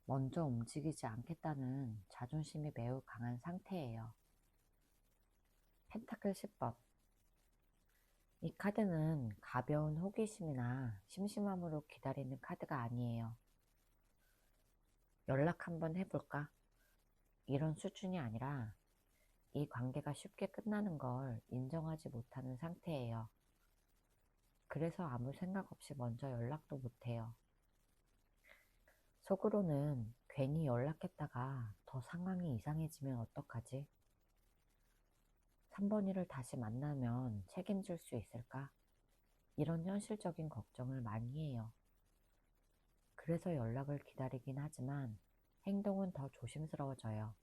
먼저 움직이지 않겠다는 자존심이 매우 강한 상태예요. 펜타클 10번. 이 카드는 가벼운 호기심이나 심심함으로 기다리는 카드가 아니에요. 연락 한번 해볼까? 이런 수준이 아니라 이 관계가 쉽게 끝나는 걸 인정하지 못하는 상태예요. 그래서 아무 생각 없이 먼저 연락도 못해요. 속으로는 괜히 연락했다가 더 상황이 이상해지면 어떡하지? 3번이를 다시 만나면 책임질 수 있을까? 이런 현실적인 걱정을 많이 해요. 그래서 연락을 기다리긴 하지만 행동은 더 조심스러워져요.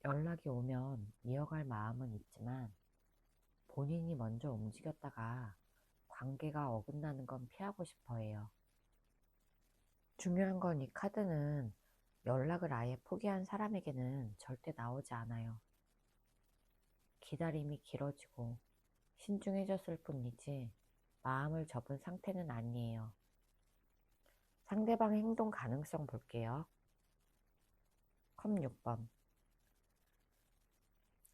연락이 오면 이어갈 마음은 있지만 본인이 먼저 움직였다가 관계가 어긋나는 건 피하고 싶어 해요. 중요한 건 이 카드는 연락을 아예 포기한 사람에게는 절대 나오지 않아요. 기다림이 길어지고 신중해졌을 뿐이지 마음을 접은 상태는 아니에요. 상대방의 행동 가능성 볼게요. 컵 6번.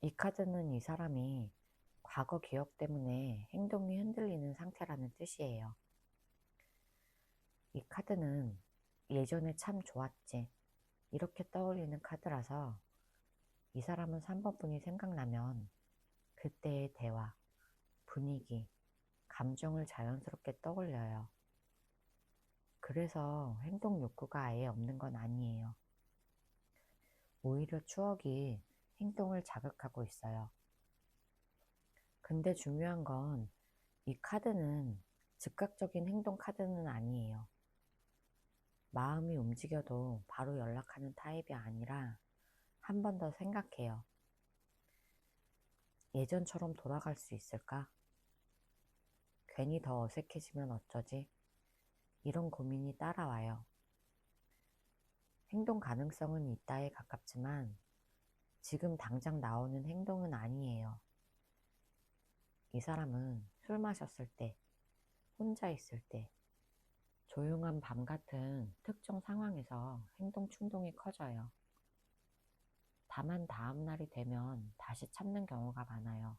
이 카드는 이 사람이 과거 기억 때문에 행동이 흔들리는 상태라는 뜻이에요. 이 카드는 예전에 참 좋았지, 이렇게 떠올리는 카드라서 이 사람은 3번 분이 생각나면 그때의 대화, 분위기, 감정을 자연스럽게 떠올려요. 그래서 행동 욕구가 아예 없는 건 아니에요. 오히려 추억이 행동을 자극하고 있어요. 근데 중요한 건 이 카드는 즉각적인 행동 카드는 아니에요. 마음이 움직여도 바로 연락하는 타입이 아니라 한 번 더 생각해요. 예전처럼 돌아갈 수 있을까? 괜히 더 어색해지면 어쩌지? 이런 고민이 따라와요. 행동 가능성은 있다에 가깝지만 지금 당장 나오는 행동은 아니에요. 이 사람은 술 마셨을 때, 혼자 있을 때, 조용한 밤 같은 특정 상황에서 행동 충동이 커져요. 다만 다음 날이 되면 다시 참는 경우가 많아요.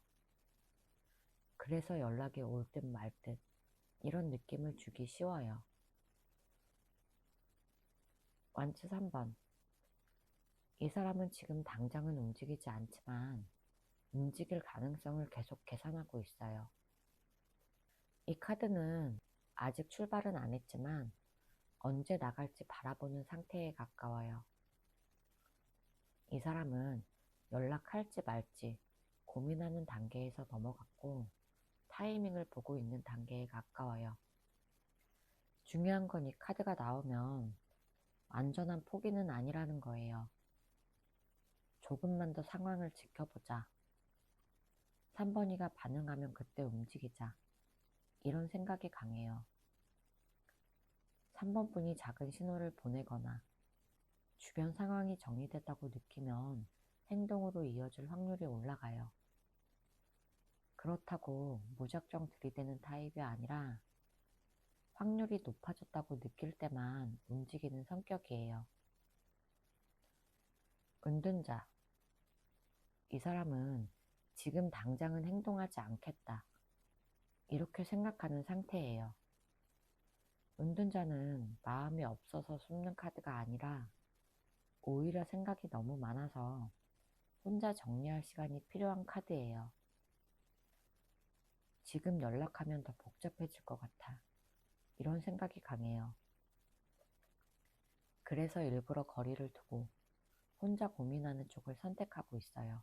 그래서 연락이 올 듯 말 듯 이런 느낌을 주기 쉬워요. 완츠 3번. 이 사람은 지금 당장은 움직이지 않지만 움직일 가능성을 계속 계산하고 있어요. 이 카드는 아직 출발은 안 했지만 언제 나갈지 바라보는 상태에 가까워요. 이 사람은 연락할지 말지 고민하는 단계에서 넘어갔고 타이밍을 보고 있는 단계에 가까워요. 중요한 건 이 카드가 나오면 완전한 포기는 아니라는 거예요. 조금만 더 상황을 지켜보자. 3번이가 반응하면 그때 움직이자. 이런 생각이 강해요. 3번 분이 작은 신호를 보내거나 주변 상황이 정리됐다고 느끼면 행동으로 이어질 확률이 올라가요. 그렇다고 무작정 들이대는 타입이 아니라 확률이 높아졌다고 느낄 때만 움직이는 성격이에요. 은둔자. 이 사람은 지금 당장은 행동하지 않겠다, 이렇게 생각하는 상태예요. 은둔자는 마음이 없어서 숨는 카드가 아니라 오히려 생각이 너무 많아서 혼자 정리할 시간이 필요한 카드예요. 지금 연락하면 더 복잡해질 것 같아, 이런 생각이 강해요. 그래서 일부러 거리를 두고 혼자 고민하는 쪽을 선택하고 있어요.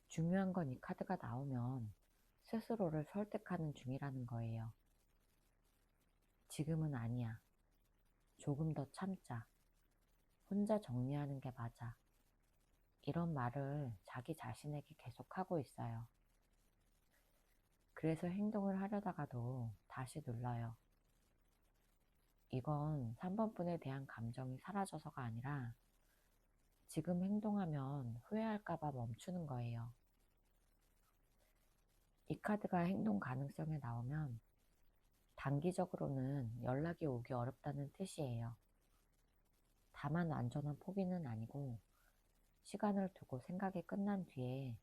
중요한 건 이 카드가 나오면 스스로를 설득하는 중이라는 거예요. 지금은 아니야. 조금 더 참자. 혼자 정리하는 게 맞아. 이런 말을 자기 자신에게 계속 하고 있어요. 그래서 행동을 하려다가도 다시 눌러요. 이건 3번 분에 대한 감정이 사라져서가 아니라 지금 행동하면 후회할까봐 멈추는 거예요. 이 카드가 행동 가능성에 나오면 단기적으로는 연락이 오기 어렵다는 뜻이에요. 다만 완전한 포기는 아니고 시간을 두고 생각이 끝난 뒤에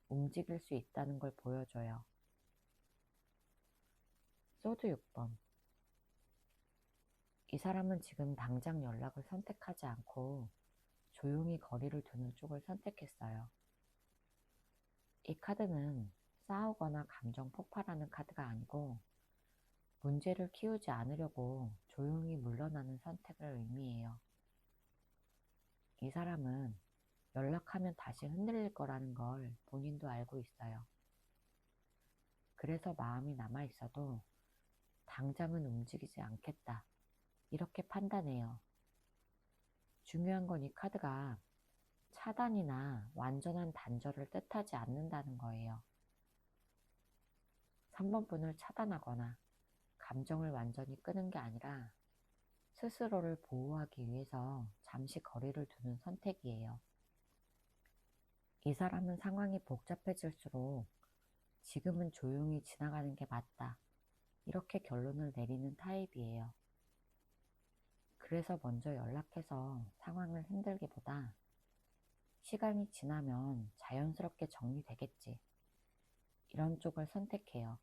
움직일 수 있다는 걸 보여줘요. 소드 6번. 이 사람은 지금 당장 연락을 선택하지 않고 조용히 거리를 두는 쪽을 선택했어요. 이 카드는 싸우거나 감정 폭발하는 카드가 아니고 문제를 키우지 않으려고 조용히 물러나는 선택을 의미해요. 이 사람은 연락하면 다시 흔들릴 거라는 걸 본인도 알고 있어요. 그래서 마음이 남아있어도 당장은 움직이지 않겠다, 이렇게 판단해요. 중요한 건 이 카드가 차단이나 완전한 단절을 뜻하지 않는다는 거예요. 3번 분을 차단하거나 감정을 완전히 끄는 게 아니라 스스로를 보호하기 위해서 잠시 거리를 두는 선택이에요. 이 사람은 상황이 복잡해질수록 지금은 조용히 지나가는 게 맞다. 이렇게 결론을 내리는 타입이에요. 그래서 먼저 연락해서 상황을 힘들기보다 시간이 지나면 자연스럽게 정리되겠지. 이런 쪽을 선택해요.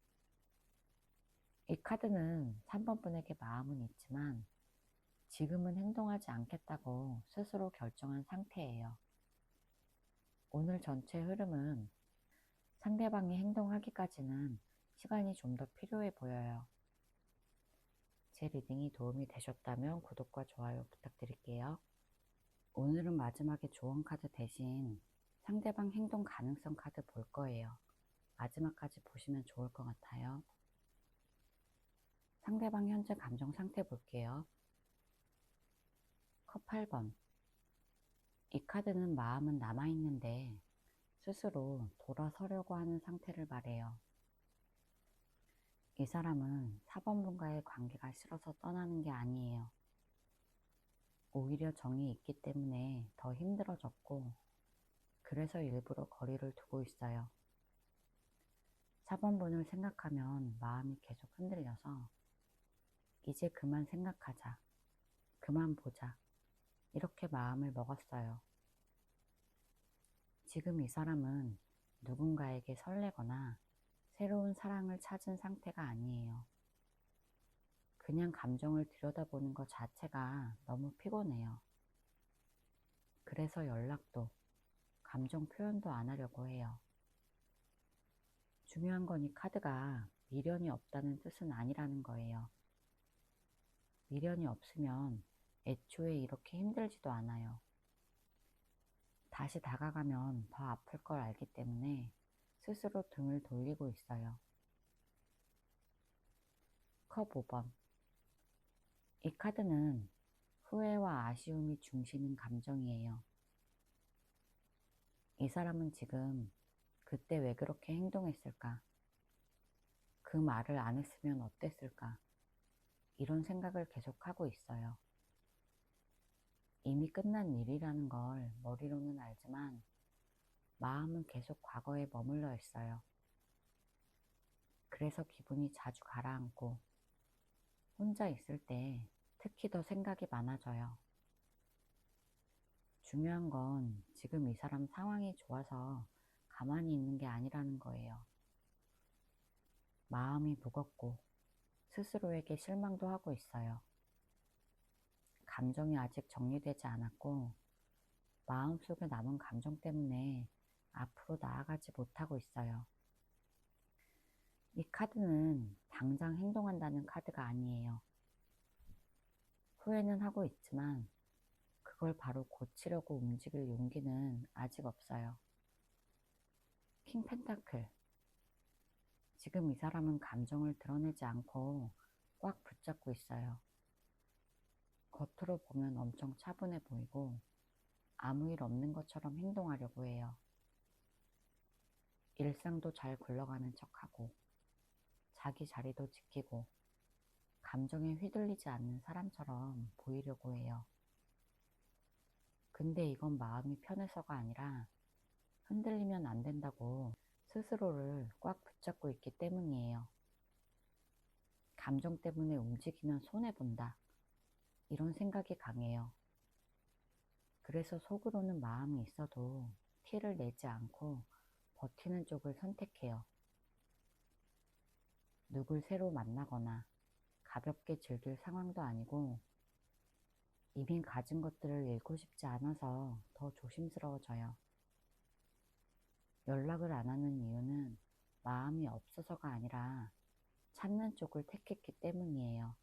이 카드는 3번 분에게 마음은 있지만 지금은 행동하지 않겠다고 스스로 결정한 상태예요. 오늘 전체 흐름은 상대방이 행동하기까지는 시간이 좀 더 필요해 보여요. 제 리딩이 도움이 되셨다면 구독과 좋아요 부탁드릴게요. 오늘은 마지막에 조언 카드 대신 상대방 행동 가능성 카드 볼 거예요. 마지막까지 보시면 좋을 것 같아요. 상대방 현재 감정 상태 볼게요. 컵 8번. 이 카드는 마음은 남아있는데 스스로 돌아서려고 하는 상태를 말해요. 이 사람은 4번 분과의 관계가 싫어서 떠나는 게 아니에요. 오히려 정이 있기 때문에 더 힘들어졌고 그래서 일부러 거리를 두고 있어요. 4번 분을 생각하면 마음이 계속 흔들려서 이제 그만 생각하자, 그만 보자 이렇게 마음을 먹었어요. 지금 이 사람은 누군가에게 설레거나 새로운 사랑을 찾은 상태가 아니에요. 그냥 감정을 들여다보는 것 자체가 너무 피곤해요. 그래서 연락도, 감정 표현도 안 하려고 해요. 중요한 건 이 카드가 미련이 없다는 뜻은 아니라는 거예요. 미련이 없으면 애초에 이렇게 힘들지도 않아요. 다시 다가가면 더 아플 걸 알기 때문에 스스로 등을 돌리고 있어요. 컵 5번. 이 카드는 후회와 아쉬움이 중심인 감정이에요. 이 사람은 지금 그때 왜 그렇게 행동했을까? 그 말을 안 했으면 어땠을까? 이런 생각을 계속하고 있어요. 이미 끝난 일이라는 걸 머리로는 알지만 마음은 계속 과거에 머물러 있어요. 그래서 기분이 자주 가라앉고 혼자 있을 때 특히 더 생각이 많아져요. 중요한 건 지금 이 사람 상황이 좋아서 가만히 있는 게 아니라는 거예요. 마음이 무겁고 스스로에게 실망도 하고 있어요. 감정이 아직 정리되지 않았고 마음속에 남은 감정 때문에 앞으로 나아가지 못하고 있어요. 이 카드는 당장 행동한다는 카드가 아니에요. 후회는 하고 있지만 그걸 바로 고치려고 움직일 용기는 아직 없어요. 킹 펜타클. 지금 이 사람은 감정을 드러내지 않고 꽉 붙잡고 있어요. 겉으로 보면 엄청 차분해 보이고 아무 일 없는 것처럼 행동하려고 해요. 일상도 잘 굴러가는 척하고 자기 자리도 지키고 감정에 휘둘리지 않는 사람처럼 보이려고 해요. 근데 이건 마음이 편해서가 아니라 흔들리면 안 된다고 스스로를 꽉 붙잡고 있기 때문이에요. 감정 때문에 움직이면 손해본다. 이런 생각이 강해요. 그래서 속으로는 마음이 있어도 티를 내지 않고 버티는 쪽을 선택해요. 누굴 새로 만나거나 가볍게 즐길 상황도 아니고 이미 가진 것들을 잃고 싶지 않아서 더 조심스러워져요. 연락을 안 하는 이유는 마음이 없어서가 아니라 찾는 쪽을 택했기 때문이에요.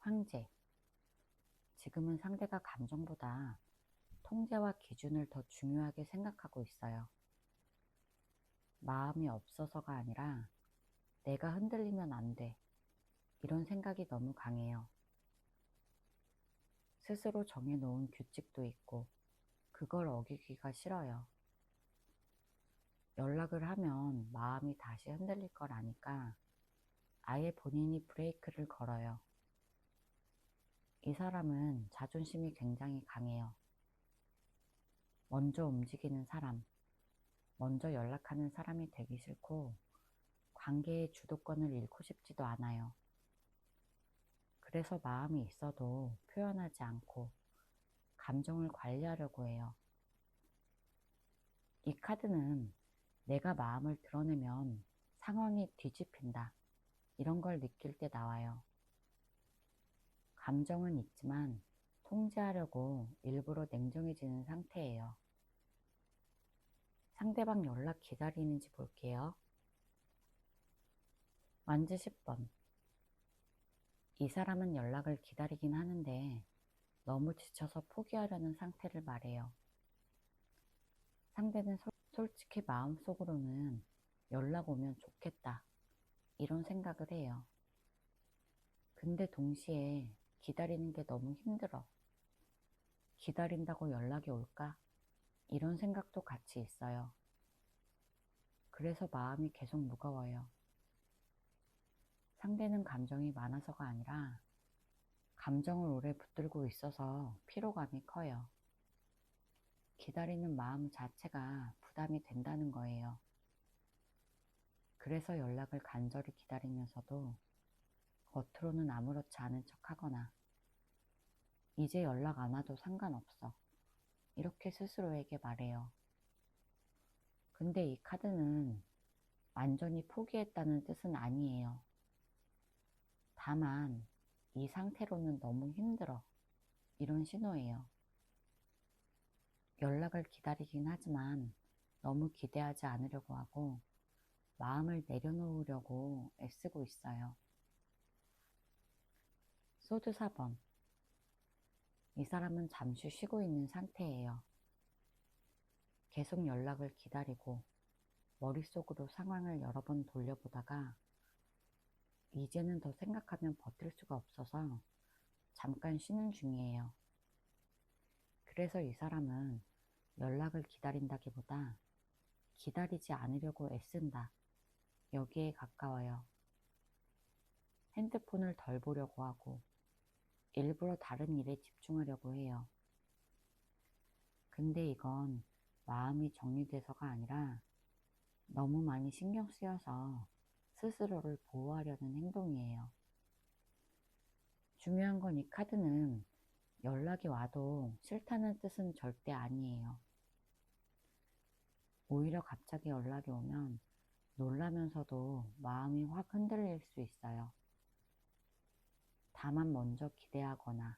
황제. 지금은 상대가 감정보다 통제와 기준을 더 중요하게 생각하고 있어요. 마음이 없어서가 아니라 내가 흔들리면 안 돼. 이런 생각이 너무 강해요. 스스로 정해놓은 규칙도 있고 그걸 어기기가 싫어요. 연락을 하면 마음이 다시 흔들릴 걸 아니까 아예 본인이 브레이크를 걸어요. 이 사람은 자존심이 굉장히 강해요. 먼저 움직이는 사람, 먼저 연락하는 사람이 되기 싫고 관계의 주도권을 잃고 싶지도 않아요. 그래서 마음이 있어도 표현하지 않고 감정을 관리하려고 해요. 이 카드는 내가 마음을 드러내면 상황이 뒤집힌다, 이런 걸 느낄 때 나와요. 감정은 있지만 통제하려고 일부러 냉정해지는 상태예요. 상대방 연락 기다리는지 볼게요. 완즈 10번. 이 사람은 연락을 기다리긴 하는데 너무 지쳐서 포기하려는 상태를 말해요. 상대는 솔직히 마음속으로는 연락 오면 좋겠다, 이런 생각을 해요. 근데 동시에 기다리는 게 너무 힘들어. 기다린다고 연락이 올까? 이런 생각도 같이 있어요. 그래서 마음이 계속 무거워요. 상대는 감정이 많아서가 아니라 감정을 오래 붙들고 있어서 피로감이 커요. 기다리는 마음 자체가 부담이 된다는 거예요. 그래서 연락을 간절히 기다리면서도 겉으로는 아무렇지 않은 척 하거나 이제 연락 안 와도 상관없어, 이렇게 스스로에게 말해요. 근데 이 카드는 완전히 포기했다는 뜻은 아니에요. 다만 이 상태로는 너무 힘들어, 이런 신호예요. 연락을 기다리긴 하지만 너무 기대하지 않으려고 하고 마음을 내려놓으려고 애쓰고 있어요. 소드 4번. 이 사람은 잠시 쉬고 있는 상태예요. 계속 연락을 기다리고 머릿속으로 상황을 여러 번 돌려보다가 이제는 더 생각하면 버틸 수가 없어서 잠깐 쉬는 중이에요. 그래서 이 사람은 연락을 기다린다기보다 기다리지 않으려고 애쓴다, 여기에 가까워요. 핸드폰을 덜 보려고 하고 일부러 다른 일에 집중하려고 해요. 근데 이건 마음이 정리돼서가 아니라 너무 많이 신경 쓰여서 스스로를 보호하려는 행동이에요. 중요한 건 이 카드는 연락이 와도 싫다는 뜻은 절대 아니에요. 오히려 갑자기 연락이 오면 놀라면서도 마음이 확 흔들릴 수 있어요. 다만 먼저 기대하거나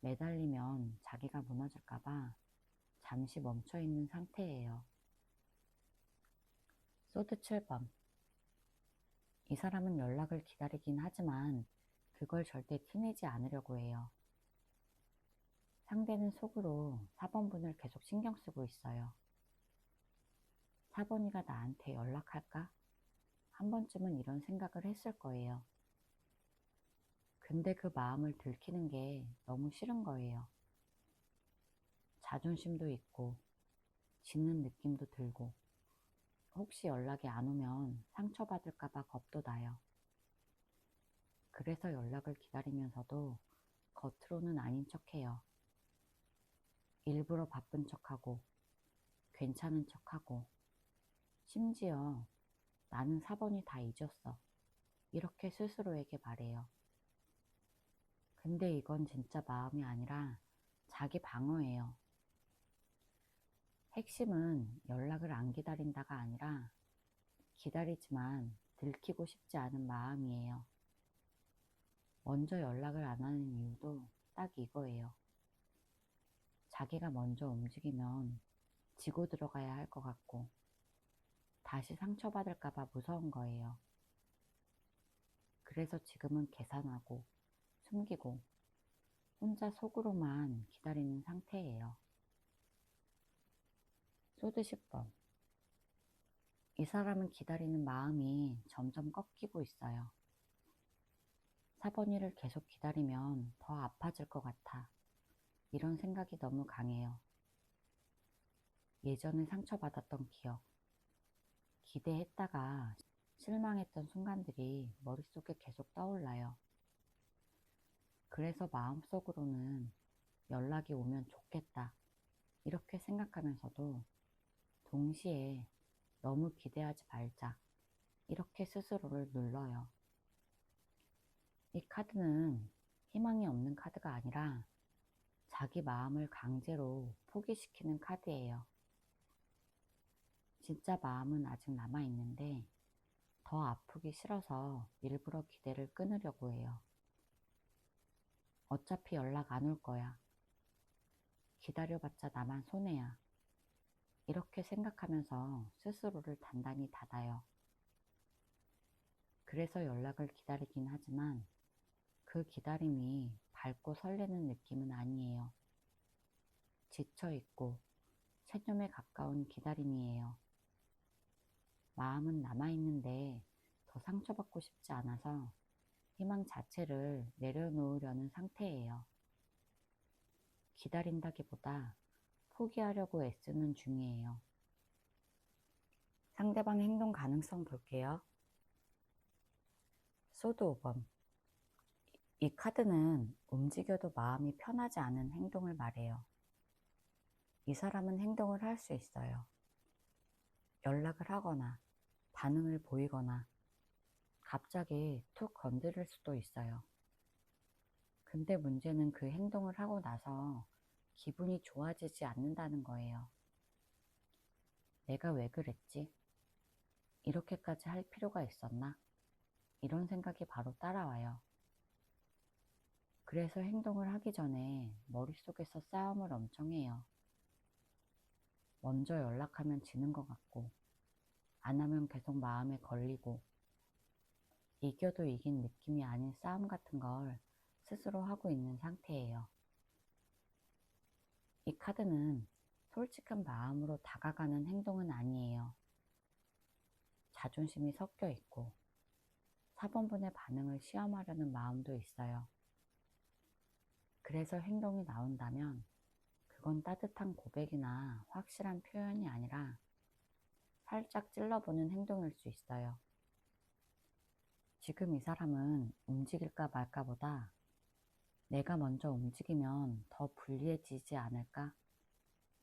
매달리면 자기가 무너질까봐 잠시 멈춰있는 상태예요. 소드 7번. 이 사람은 연락을 기다리긴 하지만 그걸 절대 티내지 않으려고 해요. 상대는 속으로 4번분을 계속 신경 쓰고 있어요. 4번이가 나한테 연락할까? 한 번쯤은 이런 생각을 했을 거예요. 근데 그 마음을 들키는 게 너무 싫은 거예요. 자존심도 있고 짖는 느낌도 들고 혹시 연락이 안 오면 상처받을까봐 겁도 나요. 그래서 연락을 기다리면서도 겉으로는 아닌 척해요. 일부러 바쁜 척하고 괜찮은 척하고 심지어 나는 4번이 다 잊었어, 이렇게 스스로에게 말해요. 근데 이건 진짜 마음이 아니라 자기 방어예요. 핵심은 연락을 안 기다린다가 아니라 기다리지만 들키고 싶지 않은 마음이에요. 먼저 연락을 안 하는 이유도 딱 이거예요. 자기가 먼저 움직이면 지고 들어가야 할 것 같고 다시 상처받을까봐 무서운 거예요. 그래서 지금은 계산하고 숨기고 혼자 속으로만 기다리는 상태예요. 소드 10번. 이 사람은 기다리는 마음이 점점 꺾이고 있어요. 4번이를 계속 기다리면 더 아파질 것 같아, 이런 생각이 너무 강해요. 예전에 상처받았던 기억, 기대했다가 실망했던 순간들이 머릿속에 계속 떠올라요. 그래서 마음속으로는 연락이 오면 좋겠다, 이렇게 생각하면서도 동시에 너무 기대하지 말자. 이렇게 스스로를 눌러요. 이 카드는 희망이 없는 카드가 아니라 자기 마음을 강제로 포기시키는 카드예요. 진짜 마음은 아직 남아있는데 더 아프기 싫어서 일부러 기대를 끊으려고 해요. 어차피 연락 안 올 거야. 기다려봤자 나만 손해야. 이렇게 생각하면서 스스로를 단단히 닫아요. 그래서 연락을 기다리긴 하지만 그 기다림이 밝고 설레는 느낌은 아니에요. 지쳐있고 체념에 가까운 기다림이에요. 마음은 남아있는데 더 상처받고 싶지 않아서 희망 자체를 내려놓으려는 상태예요. 기다린다기보다 포기하려고 애쓰는 중이에요. 상대방 행동 가능성 볼게요. 소드 5번. 이 카드는 움직여도 마음이 편하지 않은 행동을 말해요. 이 사람은 행동을 할 수 있어요. 연락을 하거나 반응을 보이거나 갑자기 툭 건드릴 수도 있어요. 근데 문제는 그 행동을 하고 나서 기분이 좋아지지 않는다는 거예요. 내가 왜 그랬지? 이렇게까지 할 필요가 있었나? 이런 생각이 바로 따라와요. 그래서 행동을 하기 전에 머릿속에서 싸움을 엄청 해요. 먼저 연락하면 지는 것 같고, 안 하면 계속 마음에 걸리고, 이겨도 이긴 느낌이 아닌 싸움 같은 걸 스스로 하고 있는 상태예요. 이 카드는 솔직한 마음으로 다가가는 행동은 아니에요. 자존심이 섞여 있고, 4번분의 반응을 시험하려는 마음도 있어요. 그래서 행동이 나온다면 그건 따뜻한 고백이나 확실한 표현이 아니라 살짝 찔러보는 행동일 수 있어요. 지금 이 사람은 움직일까 말까 보다 내가 먼저 움직이면 더 불리해지지 않을까?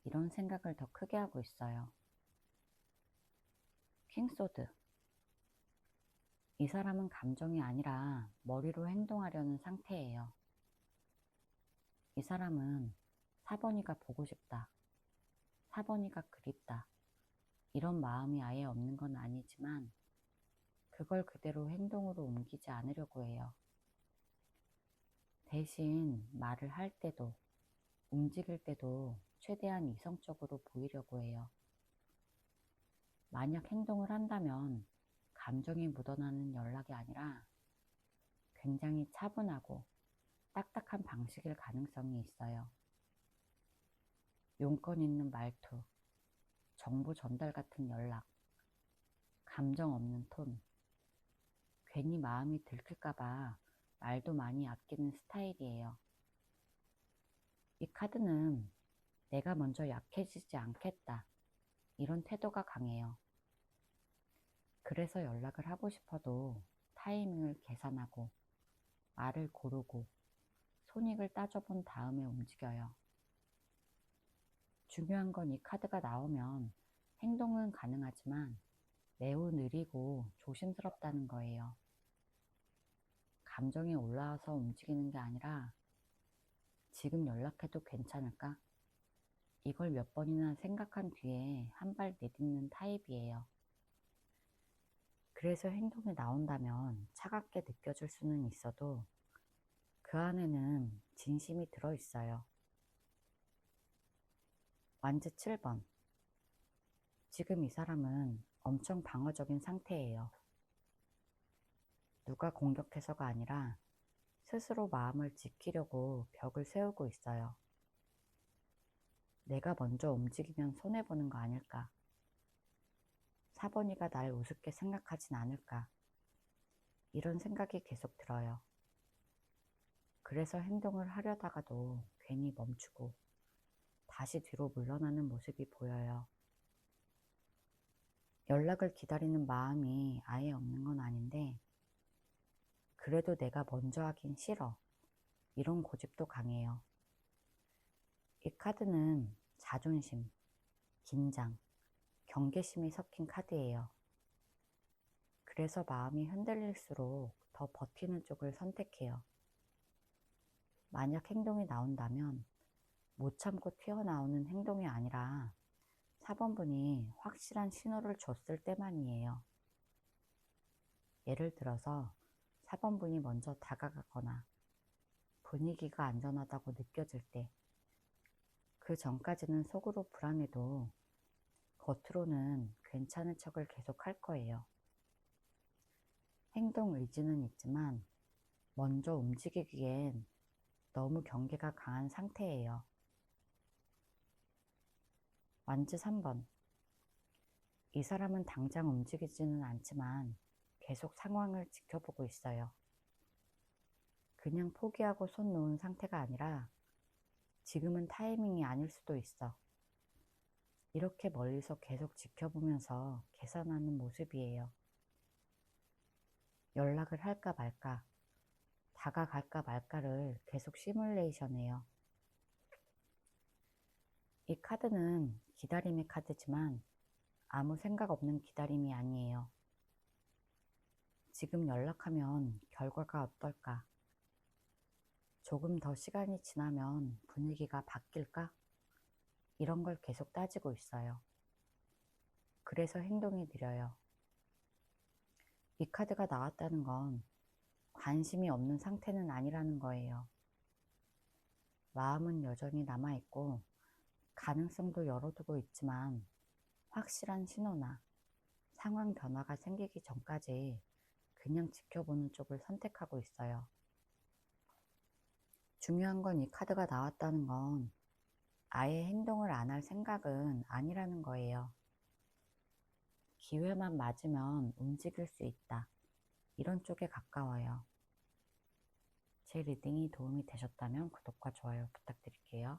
이런 생각을 더 크게 하고 있어요. 킹소드. 이 사람은 감정이 아니라 머리로 행동하려는 상태예요. 이 사람은 4번이가 보고 싶다. 4번이가 그립다. 이런 마음이 아예 없는 건 아니지만 그걸 그대로 행동으로 옮기지 않으려고 해요. 대신 말을 할 때도 움직일 때도 최대한 이성적으로 보이려고 해요. 만약 행동을 한다면 감정이 묻어나는 연락이 아니라 굉장히 차분하고 딱딱한 방식일 가능성이 있어요. 용건 있는 말투, 정보 전달 같은 연락, 감정 없는 톤, 괜히 마음이 들킬까봐 말도 많이 아끼는 스타일이에요. 이 카드는 내가 먼저 약해지지 않겠다. 이런 태도가 강해요. 그래서 연락을 하고 싶어도 타이밍을 계산하고 말을 고르고 손익을 따져본 다음에 움직여요. 중요한 건 이 카드가 나오면 행동은 가능하지만 매우 느리고 조심스럽다는 거예요. 감정이 올라와서 움직이는 게 아니라 지금 연락해도 괜찮을까? 이걸 몇 번이나 생각한 뒤에 한 발 내딛는 타입이에요. 그래서 행동이 나온다면 차갑게 느껴질 수는 있어도 그 안에는 진심이 들어있어요. 완즈 7번. 지금 이 사람은 엄청 방어적인 상태예요. 누가 공격해서가 아니라 스스로 마음을 지키려고 벽을 세우고 있어요. 내가 먼저 움직이면 손해보는 거 아닐까? 4번이가 날 우습게 생각하진 않을까? 이런 생각이 계속 들어요. 그래서 행동을 하려다가도 괜히 멈추고 다시 뒤로 물러나는 모습이 보여요. 연락을 기다리는 마음이 아예 없는 건 아닌데 그래도 내가 먼저 하긴 싫어. 이런 고집도 강해요. 이 카드는 자존심, 긴장, 경계심이 섞인 카드예요. 그래서 마음이 흔들릴수록 더 버티는 쪽을 선택해요. 만약 행동이 나온다면 못 참고 튀어나오는 행동이 아니라 4번분이 확실한 신호를 줬을 때만이에요. 예를 들어서 4번분이 먼저 다가가거나 분위기가 안전하다고 느껴질 때, 그 전까지는 속으로 불안해도 겉으로는 괜찮은 척을 계속 할 거예요. 행동 의지는 있지만 먼저 움직이기엔 너무 경계가 강한 상태예요. 완즈 3번. 이 사람은 당장 움직이지는 않지만 계속 상황을 지켜보고 있어요. 그냥 포기하고 손 놓은 상태가 아니라 지금은 타이밍이 아닐 수도 있어. 이렇게 멀리서 계속 지켜보면서 계산하는 모습이에요. 연락을 할까 말까, 다가갈까 말까를 계속 시뮬레이션해요. 이 카드는 기다림의 카드지만 아무 생각 없는 기다림이 아니에요. 지금 연락하면 결과가 어떨까? 조금 더 시간이 지나면 분위기가 바뀔까? 이런 걸 계속 따지고 있어요. 그래서 행동이 느려요. 이 카드가 나왔다는 건 관심이 없는 상태는 아니라는 거예요. 마음은 여전히 남아있고 가능성도 열어두고 있지만 확실한 신호나 상황 변화가 생기기 전까지 그냥 지켜보는 쪽을 선택하고 있어요. 중요한 건 이 카드가 나왔다는 건 아예 행동을 안 할 생각은 아니라는 거예요. 기회만 맞으면 움직일 수 있다. 이런 쪽에 가까워요. 제 리딩이 도움이 되셨다면 구독과 좋아요 부탁드릴게요.